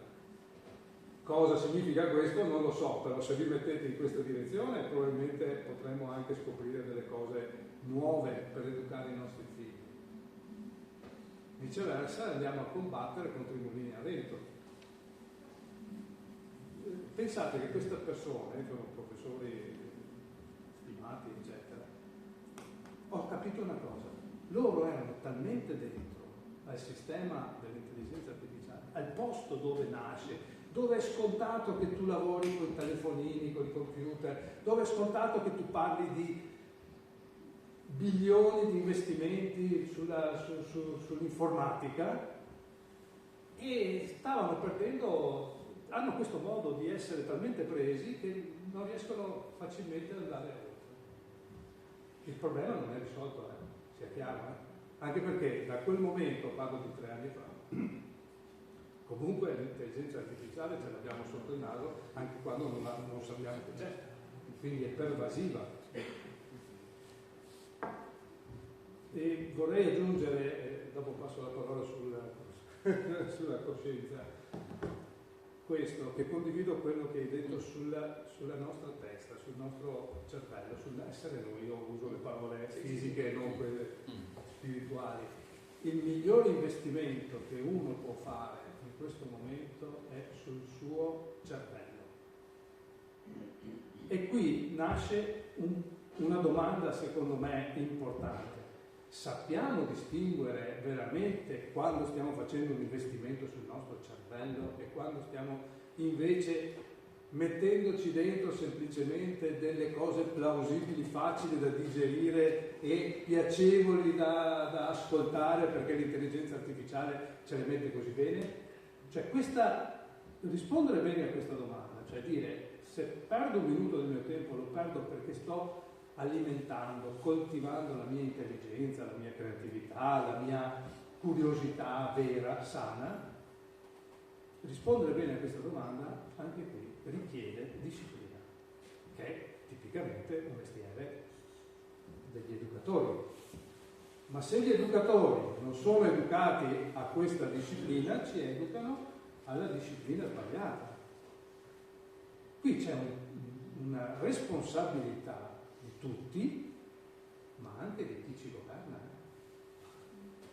Speaker 4: Cosa significa questo? Non lo so, però se vi mettete in questa direzione probabilmente potremo anche scoprire delle cose nuove per educare i nostri figli. Viceversa andiamo a combattere contro i mulini a vento. Pensate che queste persone, sono professori stimati, eccetera, ho capito una cosa: loro erano talmente dentro al sistema dell'intelligenza artificiale, al posto dove nasce, dove è scontato che tu lavori con i telefonini, con i computer, dove è scontato che tu parli di bilioni di investimenti sull'informatica, e stavano perdendo, hanno questo modo di essere talmente presi che non riescono facilmente ad andare oltre. Il problema non è risolto, sia chiaro, anche perché da quel momento, parlo di 3 anni fa, comunque l'intelligenza artificiale ce l'abbiamo sotto il naso anche quando non sappiamo che c'è, quindi è pervasiva. E vorrei aggiungere, dopo passo la parola sulla coscienza, questo, che condivido quello che hai detto sulla nostra testa, sul nostro cervello, sull'essere noi. Io uso le parole fisiche e non quelle spirituali. Il miglior investimento che uno può fare in questo momento è sul suo cervello. E qui nasce una domanda, secondo me, importante. Sappiamo distinguere veramente quando stiamo facendo un investimento sul nostro cervello e quando stiamo invece mettendoci dentro semplicemente delle cose plausibili, facili da digerire e piacevoli da ascoltare perché l'intelligenza artificiale ce le mette così bene? Cioè rispondere bene a questa domanda, cioè dire, se perdo un minuto del mio tempo lo perdo perché sto alimentando, coltivando la mia intelligenza, la mia creatività, la mia curiosità vera, sana. Rispondere bene a questa domanda anche qui richiede disciplina, che è tipicamente un mestiere degli educatori. Ma se gli educatori non sono educati a questa disciplina, ci educano alla disciplina sbagliata. Qui c'è una responsabilità di tutti, ma anche di chi ci governa.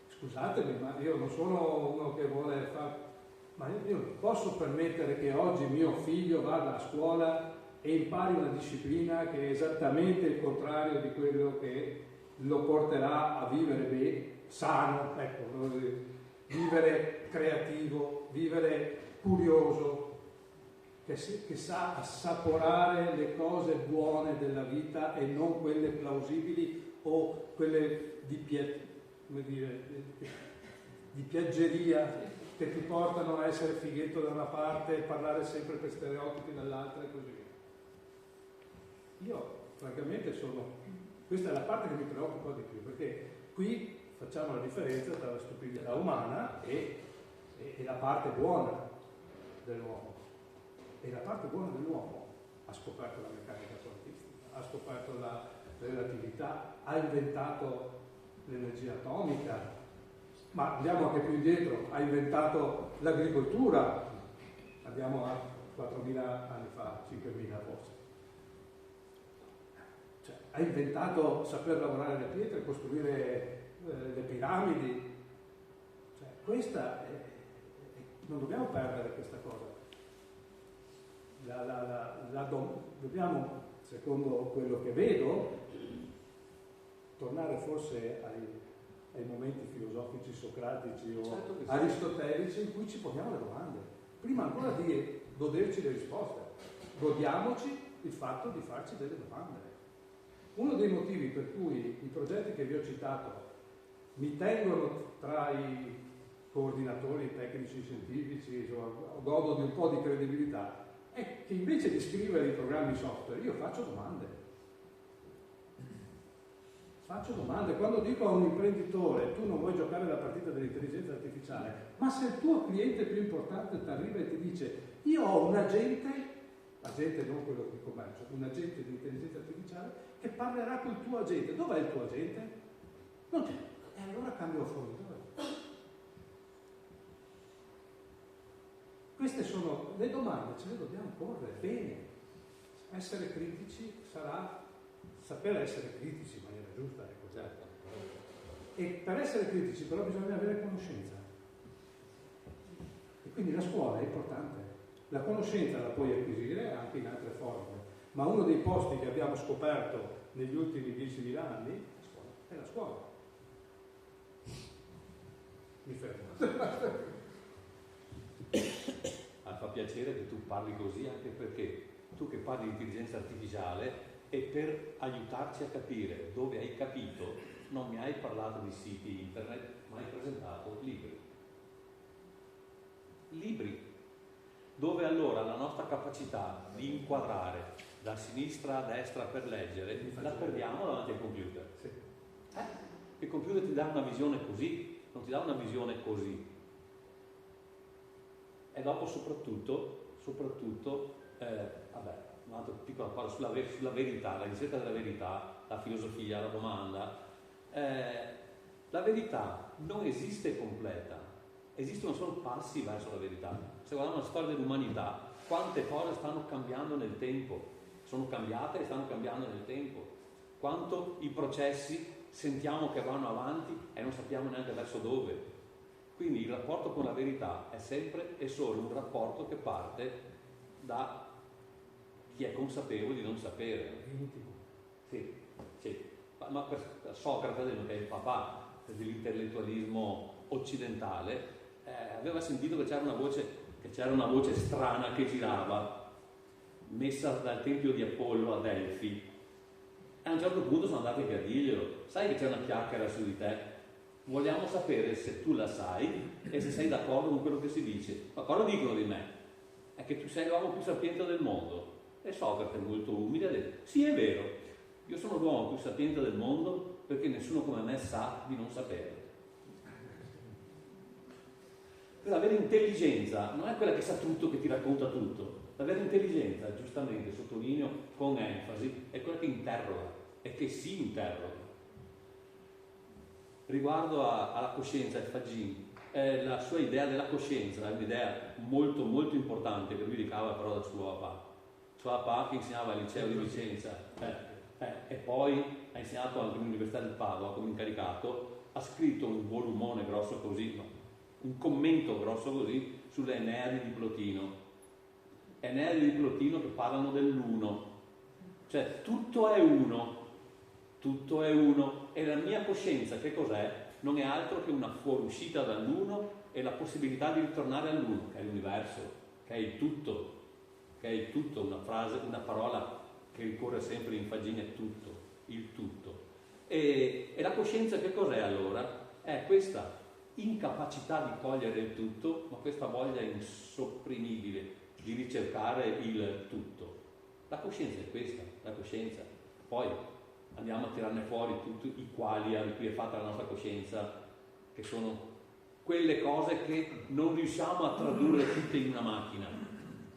Speaker 4: Scusatemi, ma io non sono uno che vuole fare... Ma io non posso permettere che oggi mio figlio vada a scuola e impari una disciplina che è esattamente il contrario di quello che lo porterà a vivere bene, sano, ecco, vivere creativo, vivere curioso, che sa assaporare le cose buone della vita e non quelle plausibili o quelle di piaggeria che ti portano a essere fighetto da una parte e parlare sempre per stereotipi dall'altra e così via. Io francamente questa è la parte che mi preoccupa di più, perché qui facciamo la differenza tra la stupidità umana e la parte buona dell'uomo. E la parte buona dell'uomo ha scoperto la meccanica quantistica, ha scoperto la relatività, ha inventato l'energia atomica, ma andiamo anche più indietro, ha inventato l'agricoltura, andiamo a 4.000 anni fa, 5.000 forse. Cioè, ha inventato saper lavorare le pietre, costruire le piramidi. Cioè, non dobbiamo perdere questa cosa. Dobbiamo, secondo quello che vedo, tornare forse ai momenti filosofici socratici o aristotelici in cui ci poniamo le domande. Prima ancora di goderci le risposte, godiamoci il fatto di farci delle domande. Uno dei motivi per cui i progetti che vi ho citato mi tengono tra i coordinatori tecnici scientifici, godo di un po' di credibilità, è che invece di scrivere i programmi software io faccio domande. Quando dico a un imprenditore tu non vuoi giocare la partita dell'intelligenza artificiale, ma se il tuo cliente più importante ti arriva e ti dice io ho un agente non quello di commercio, un agente di intelligenza artificiale che parlerà col tuo agente, dov'è il tuo agente? Non c'è, e allora cambio fornitore. Queste sono le domande, ce le dobbiamo porre bene. Essere critici sarà saper essere critici in maniera giusta, ecco.
Speaker 5: Certo.
Speaker 4: E per essere critici però bisogna avere conoscenza. E quindi la scuola è importante. La conoscenza la puoi acquisire anche in altre forme, ma uno dei posti che abbiamo scoperto negli ultimi 10.000 anni è la scuola. Mi fermo.
Speaker 5: Fa piacere che tu parli così, anche perché tu che parli di intelligenza artificiale e per aiutarci a capire dove hai capito, non mi hai parlato di siti internet, ma hai presentato libri. Libri, dove allora la nostra capacità di inquadrare da sinistra a destra per leggere la perdiamo davanti al computer. Il computer ti dà una visione così, non ti dà una visione così. E dopo soprattutto un'altra piccola cosa sulla verità, la ricerca della verità, la filosofia, la domanda. La verità non esiste completa, esistono solo passi verso la verità. Se guardiamo la storia dell'umanità, quante cose stanno cambiando nel tempo, sono cambiate e stanno cambiando nel tempo. Quanto i processi sentiamo che vanno avanti e non sappiamo neanche verso dove. Quindi il rapporto con la verità è sempre e solo un rapporto che parte da chi è consapevole di non sapere. Sì. Ma per Socrate, che è il papà dell'intellettualismo occidentale, aveva sentito che c'era una voce strana che girava, messa dal tempio di Apollo a Delfi. E a un certo punto sono andati a dirglielo: sai che c'è una chiacchiera su di te? Vogliamo sapere se tu la sai e se sei d'accordo con quello che si dice. Ma cosa dicono di me? È che tu sei l'uomo più sapiente del mondo. E Socrate, molto umile, ha detto: sì, è vero, io sono l'uomo più sapiente del mondo perché nessuno come me sa di non sapere. La vera intelligenza non è quella che sa tutto, che ti racconta tutto. La vera intelligenza, giustamente, sottolineo con enfasi, è quella che interroga e che si interroga. Riguardo alla coscienza, Fagin, la sua idea della coscienza è un'idea molto molto importante che lui ricava però da suo papà. Suo papà, che insegnava al liceo di Vicenza e poi ha insegnato anche all'Università del Padova come incaricato, ha scritto un volumone grosso così, un commento grosso così sulle Eneadi di Plotino. Eneadi di Plotino che parlano dell'uno, cioè tutto è uno e la mia coscienza che cos'è? Non è altro che una fuoriuscita dall'uno e la possibilità di ritornare all'uno, che è l'universo, che è il tutto, una frase, una parola che ricorre sempre in Fagin, è tutto, il tutto. E la coscienza che cos'è allora? È questa incapacità di cogliere il tutto, ma questa voglia insopprimibile di ricercare il tutto. La coscienza è questa, la coscienza. Poi andiamo a tirarne fuori tutti i qualia di cui è fatta la nostra coscienza, che sono quelle cose che non riusciamo a tradurre tutte in una macchina.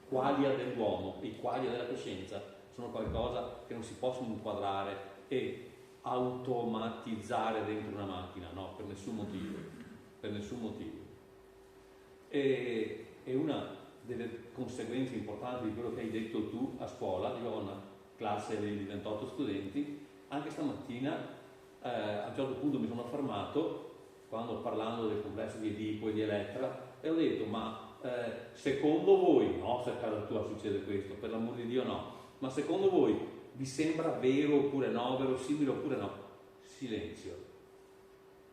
Speaker 5: Qualia dell'uomo, i qualia della coscienza sono qualcosa che non si possono inquadrare e automatizzare dentro una macchina, no, per nessun motivo. E una delle conseguenze importanti di quello che hai detto tu a scuola, io ho una classe di 28 studenti, anche stamattina a un certo punto mi sono fermato quando parlando del complesso di Edipo e di Elettra e ho detto: ma secondo voi, no, se a casa tua succede questo, per l'amor di Dio no, ma secondo voi vi sembra vero oppure no, verosimile oppure no? Silenzio.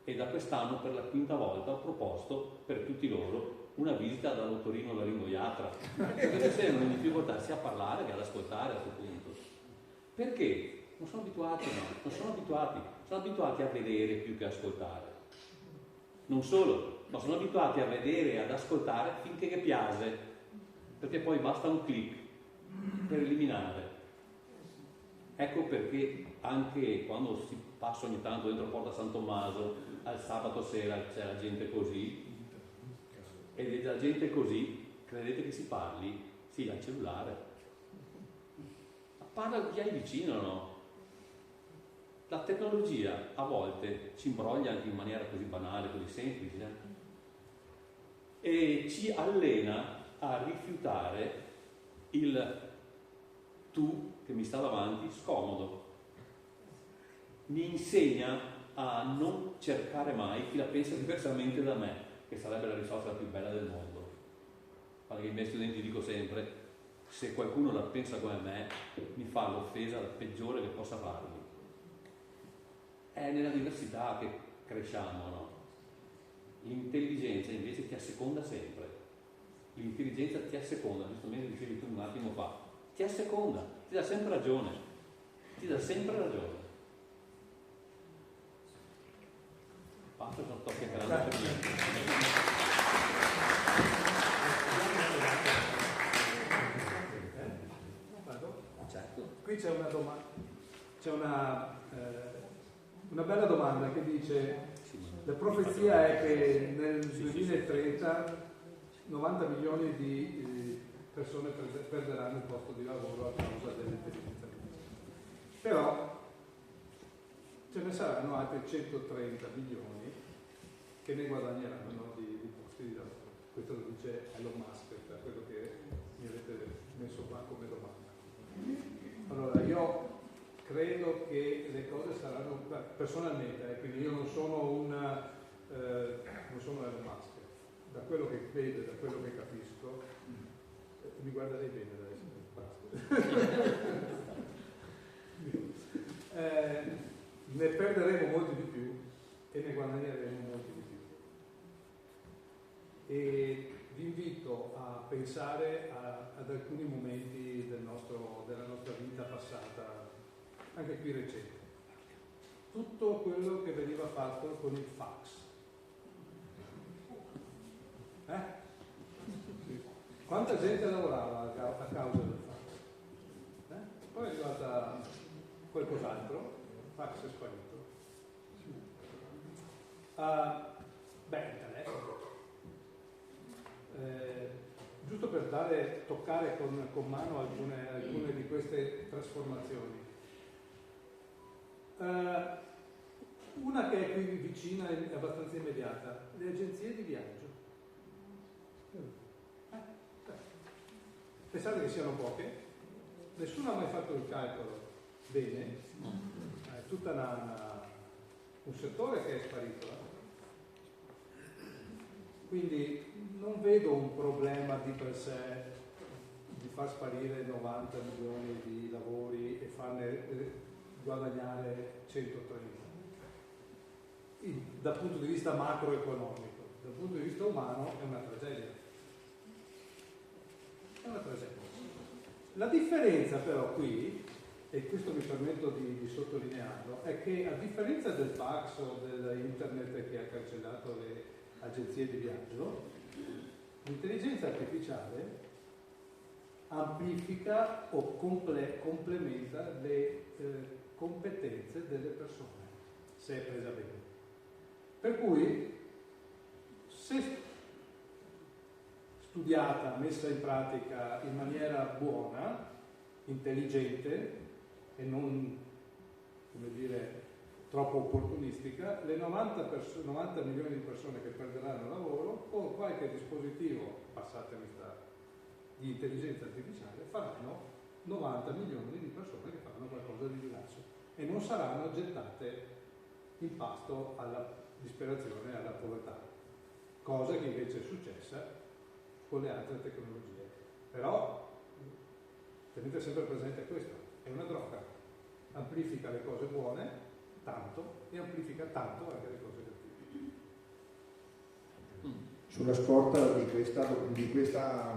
Speaker 5: E da quest'anno per la quinta volta ho proposto per tutti loro una visita dall'otorino-laringoiatra, perché sembrano in difficoltà sia a parlare che ad ascoltare a questo punto. Perché? Non sono abituati a vedere più che a ascoltare. Non solo, ma sono abituati a vedere e ad ascoltare finché che piace, perché poi basta un click per eliminare. Ecco perché anche quando si passa ogni tanto dentro Porta San Tommaso al sabato sera c'è la gente così, e la gente così, credete che si parli? Sì, al cellulare. Ma parla con chi hai vicino, no? La tecnologia a volte ci imbroglia anche in maniera così banale, così semplice, e ci allena a rifiutare il tu che mi sta davanti scomodo. Mi insegna a non cercare mai chi la pensa diversamente da me, che sarebbe la risposta più bella del mondo. Quando ai miei studenti dico sempre: se qualcuno la pensa come me, mi fa l'offesa peggiore che possa fargli. È nella diversità che cresciamo, no? L'intelligenza invece ti asseconda sempre. L'intelligenza ti asseconda, giustamente dicevi tu un attimo fa, ti asseconda, ti dà sempre ragione, ti dà sempre ragione. Passo, non sto chiacchierando per niente.
Speaker 4: Certo. Qui c'è una domanda, c'è una bella domanda che dice: la profezia è che nel 2030 90 milioni di persone perderanno il posto di lavoro a causa dell'intelligenza artificiale. Però ce ne saranno altri 130 milioni che ne guadagneranno di posti di lavoro. Questo lo dice Elon Musk, per quello che mi avete messo qua come domanda. Allora, io credo che le cose saranno, personalmente, quindi io non sono non sono Elon Musk, da quello che vedo, da quello che capisco, mi guarderei bene adesso. Ne perderemo molti di più e ne guadagneremo molti di più. E vi invito a pensare ad alcuni momenti della nostra vita passata, anche qui recente. Tutto quello che veniva fatto con il fax. Quanta gente lavorava a causa del fax? Poi è arrivata qualcos'altro, il fax è sparito. Il telefono. Giusto per toccare con mano alcune di queste trasformazioni. Una che è qui vicina e abbastanza immediata, le agenzie di viaggio. Pensate che siano poche, nessuno ha mai fatto il calcolo bene, è tutto un settore che è sparito. Quindi non vedo un problema di per sé di far sparire 90 milioni di lavori e farne guadagnare 130. Dal punto di vista macroeconomico, dal punto di vista umano è una tragedia. È una tragedia. La differenza però qui, e questo mi permetto di sottolinearlo, è che a differenza del fax o dell'internet che ha cancellato le agenzie di viaggio, l'intelligenza artificiale amplifica o complementa le competenze delle persone, se è presa bene. Per cui, se studiata, messa in pratica in maniera buona, intelligente e non, come dire, troppo opportunistica, le 90 milioni di persone che perderanno il lavoro, con qualche dispositivo, passatemi di intelligenza artificiale, faranno 90 milioni di persone che faranno qualcosa di diverso e non saranno gettate in pasto alla disperazione e alla povertà, cosa che invece è successa con le altre tecnologie. Però tenete sempre presente questo, è una droga, amplifica le cose buone tanto e amplifica tanto anche le cose cattive.
Speaker 8: Sulla scorta di questa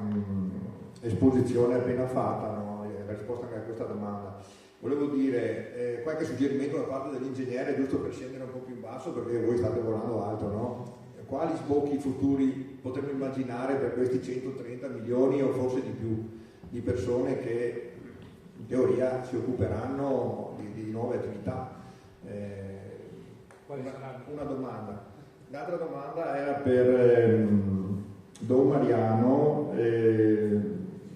Speaker 8: esposizione appena fatta, no? La risposta anche a questa domanda, volevo dire qualche suggerimento da parte dell'ingegnere, giusto per scendere un po' più in basso, perché voi state volando alto, no? Quali sbocchi futuri potremmo immaginare per questi 130 milioni o forse di più di persone che in teoria si occuperanno di nuove attività? Una domanda. L'altra domanda era per Don Mariano.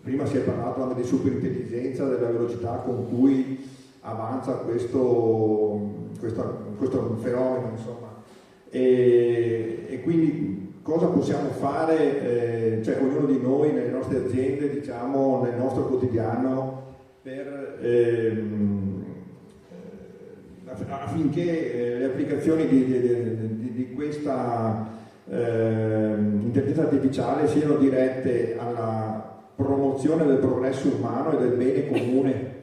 Speaker 8: Prima si è parlato anche di superintelligenza, della velocità con cui avanza questo fenomeno, insomma. E quindi cosa possiamo fare, cioè ognuno di noi nelle nostre aziende, diciamo, nel nostro quotidiano, per affinché le applicazioni di questa intelligenza artificiale siano dirette alla promozione del progresso umano e del bene comune.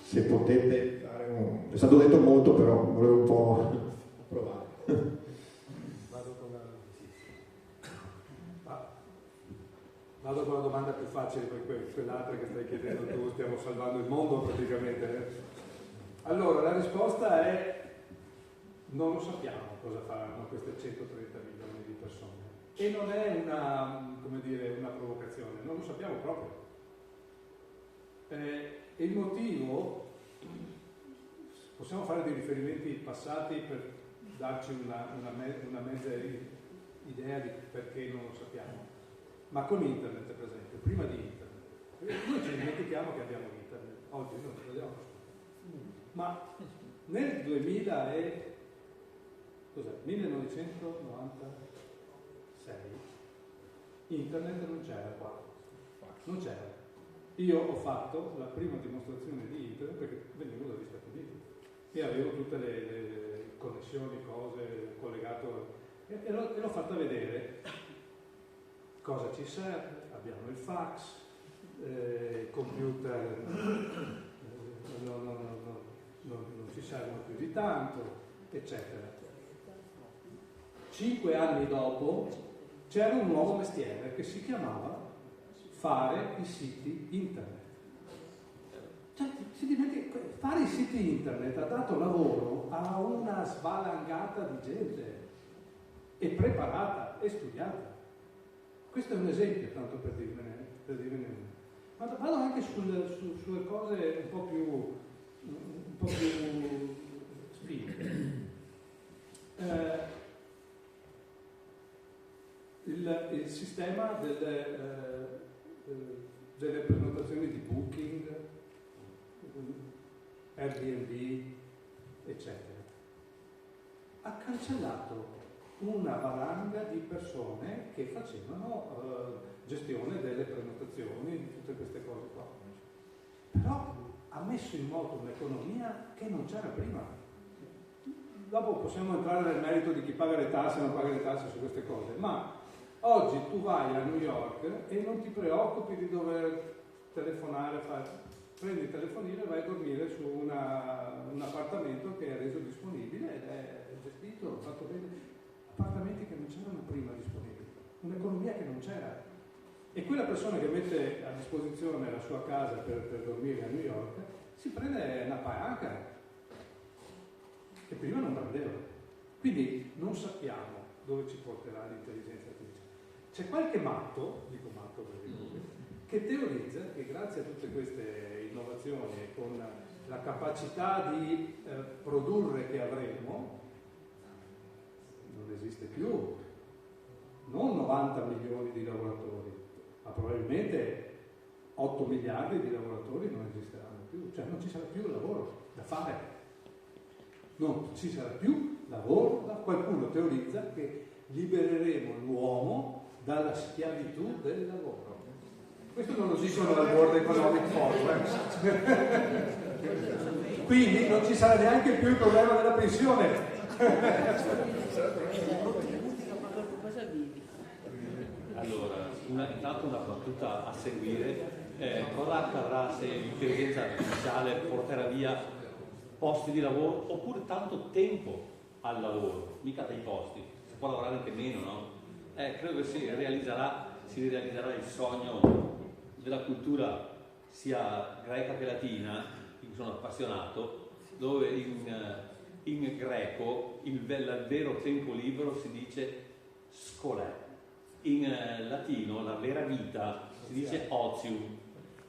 Speaker 8: Se potete dare è stato detto molto, però volevo un po' provare.
Speaker 4: Vado con la domanda più facile, poi quell'altra che stai chiedendo tu, stiamo salvando il mondo praticamente. Allora, la risposta è non lo sappiamo cosa faranno queste 130 milioni di persone. E non è una, come dire, una provocazione, non lo sappiamo proprio. E il motivo, possiamo fare dei riferimenti passati per darci una mezza idea di perché non lo sappiamo. Ma con internet, per esempio, prima di internet, noi ci dimentichiamo che abbiamo internet, oggi non ce l'abbiamo. Ma nel 1996 internet non c'era qua, non c'era. Io ho fatto la prima dimostrazione di internet perché venivo dagli Stati Uniti e avevo tutte le connessioni, cose collegato e l'ho fatta vedere cosa ci serve. Abbiamo il fax, computer non ci servono più di tanto, eccetera. 5 anni dopo c'era un nuovo mestiere che si chiamava fare i siti internet. Cioè, fare i siti internet ha dato lavoro a una svalangata di gente, e preparata e studiata. Questo è un esempio, tanto per dirvene uno. Ma vado anche sulle cose un po' più spinte. Il sistema delle prenotazioni di Booking, Airbnb, eccetera, ha cancellato una valanga di persone che facevano gestione delle prenotazioni, di tutte queste cose qua. Però ha messo in moto un'economia che non c'era prima. Dopo possiamo entrare nel merito di chi paga le tasse e non paga le tasse su queste cose, ma oggi tu vai a New York e non ti preoccupi di dover telefonare, prendi il telefonino e vai a dormire su un appartamento che è reso disponibile ed è gestito, fatto bene. Appartamenti che non c'erano prima disponibili, un'economia che non c'era. E quella persona che mette a disposizione la sua casa per dormire a New York si prende una paga che prima non prendeva. Quindi non sappiamo dove ci porterà l'intelligenza artificiale. C'è qualche matto, dico matto per dire, che teorizza che grazie a tutte queste innovazioni e con la capacità di produrre che avremo, non esiste più non 90 milioni di lavoratori, ma probabilmente 8 miliardi di lavoratori non esisteranno più, cioè non ci sarà più lavoro da fare, non ci sarà più lavoro, qualcuno teorizza che libereremo l'uomo dalla schiavitù del lavoro. Questo non lo dicono dal World Economic Forum. Quindi non ci sarà neanche più il problema della pensione.
Speaker 5: Allora, intanto una battuta a seguire. Cosa accadrà se l'intelligenza artificiale porterà via posti di lavoro oppure tanto tempo al lavoro, mica dei posti, si può lavorare anche meno, no? Credo che si realizzerà il sogno della cultura sia greca che latina, di cui sono appassionato, dove in greco il vero tempo libero si dice scolè, in latino la vera vita si dice otium,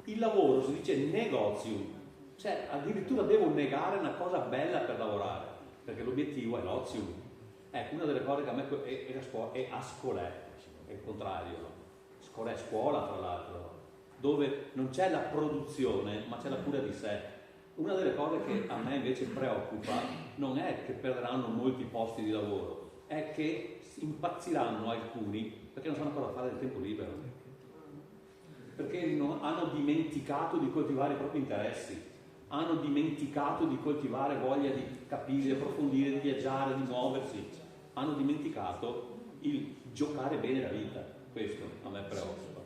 Speaker 5: il lavoro si dice negotium, cioè addirittura devo negare una cosa bella per lavorare, perché l'obiettivo è l'otium. Ecco, una delle cose che a me è a scolè, è il contrario, no? Scolè è scuola, tra l'altro, dove non c'è la produzione, ma c'è la cura di sé. Una delle cose che a me invece preoccupa non è che perderanno molti posti di lavoro, è che impazziranno alcuni perché non sanno cosa fare del tempo libero, perché hanno dimenticato di coltivare i propri interessi, hanno dimenticato di coltivare voglia di capire, di approfondire, di viaggiare, di muoversi, hanno dimenticato il giocare bene la vita. Questo a me preoccupa.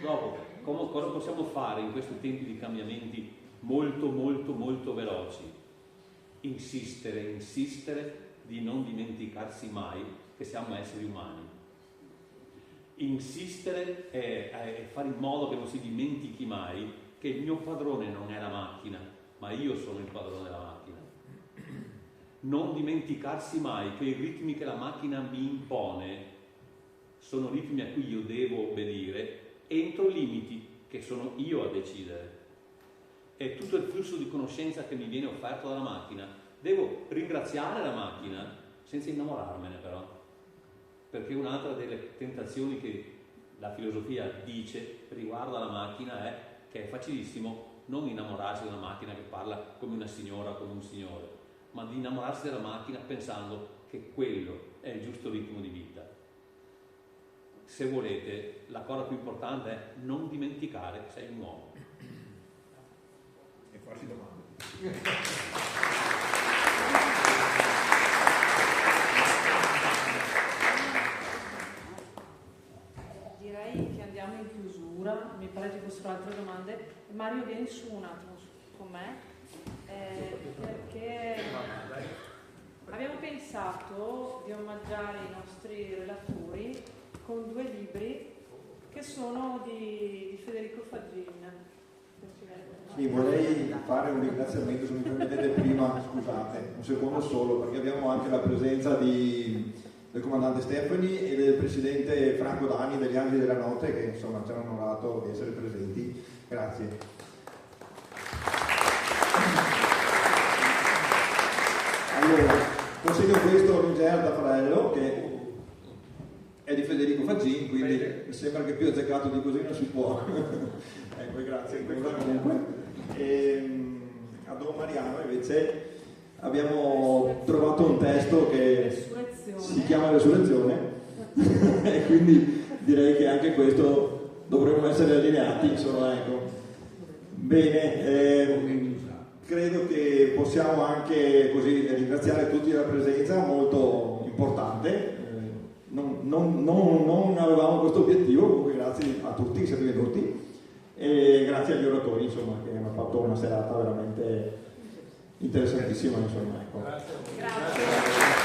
Speaker 5: Dopo, cosa possiamo fare in questi tempi di cambiamenti molto molto molto veloci? Insistere di non dimenticarsi mai che siamo esseri umani. insistere e fare in modo che non si dimentichi mai che il mio padrone non è la macchina, ma io sono il padrone della macchina. Non dimenticarsi mai che i ritmi che la macchina mi impone sono ritmi a cui io devo obbedire entro limiti che sono io a decidere. E tutto il flusso di conoscenza che mi viene offerto dalla macchina, devo ringraziare la macchina senza innamorarmene però, perché un'altra delle tentazioni che la filosofia dice riguardo alla macchina è che è facilissimo non innamorarsi di una macchina che parla come una signora, come un signore, ma di innamorarsi della macchina pensando che quello è il giusto ritmo di vita. Se volete, la cosa più importante è non dimenticare che sei un uomo.
Speaker 8: E farsi domande.
Speaker 9: Direi che andiamo in chiusura, mi pare ci fossero altre domande. Mario, vieni su un attimo con me, perché abbiamo pensato di omaggiare i nostri relatori con 2 libri che sono di Federico Faggin.
Speaker 8: Sì, vorrei fare un ringraziamento, se mi permettete prima, scusate, un secondo solo, perché abbiamo anche la presenza del comandante Stefani e del presidente Franco Dani degli Angeli della Notte, che insomma ci hanno onorato di essere presenti. Grazie. Allora, consegno questo Ruggero da Farello, che è di Federico Faggin, quindi mi sembra che più azzeccato di così non si può. Ecco, grazie comunque. A Don Mariano invece abbiamo trovato un testo che si chiama Resurrezione e quindi direi che anche questo dovremmo essere allineati, insomma, ecco. Bene, credo che possiamo anche così ringraziare tutti la presenza molto importante. Non avevamo questo obiettivo, comunque grazie a tutti che siete venuti e grazie agli oratori, insomma, che hanno fatto una serata veramente interessantissima, insomma, ecco.
Speaker 9: Grazie.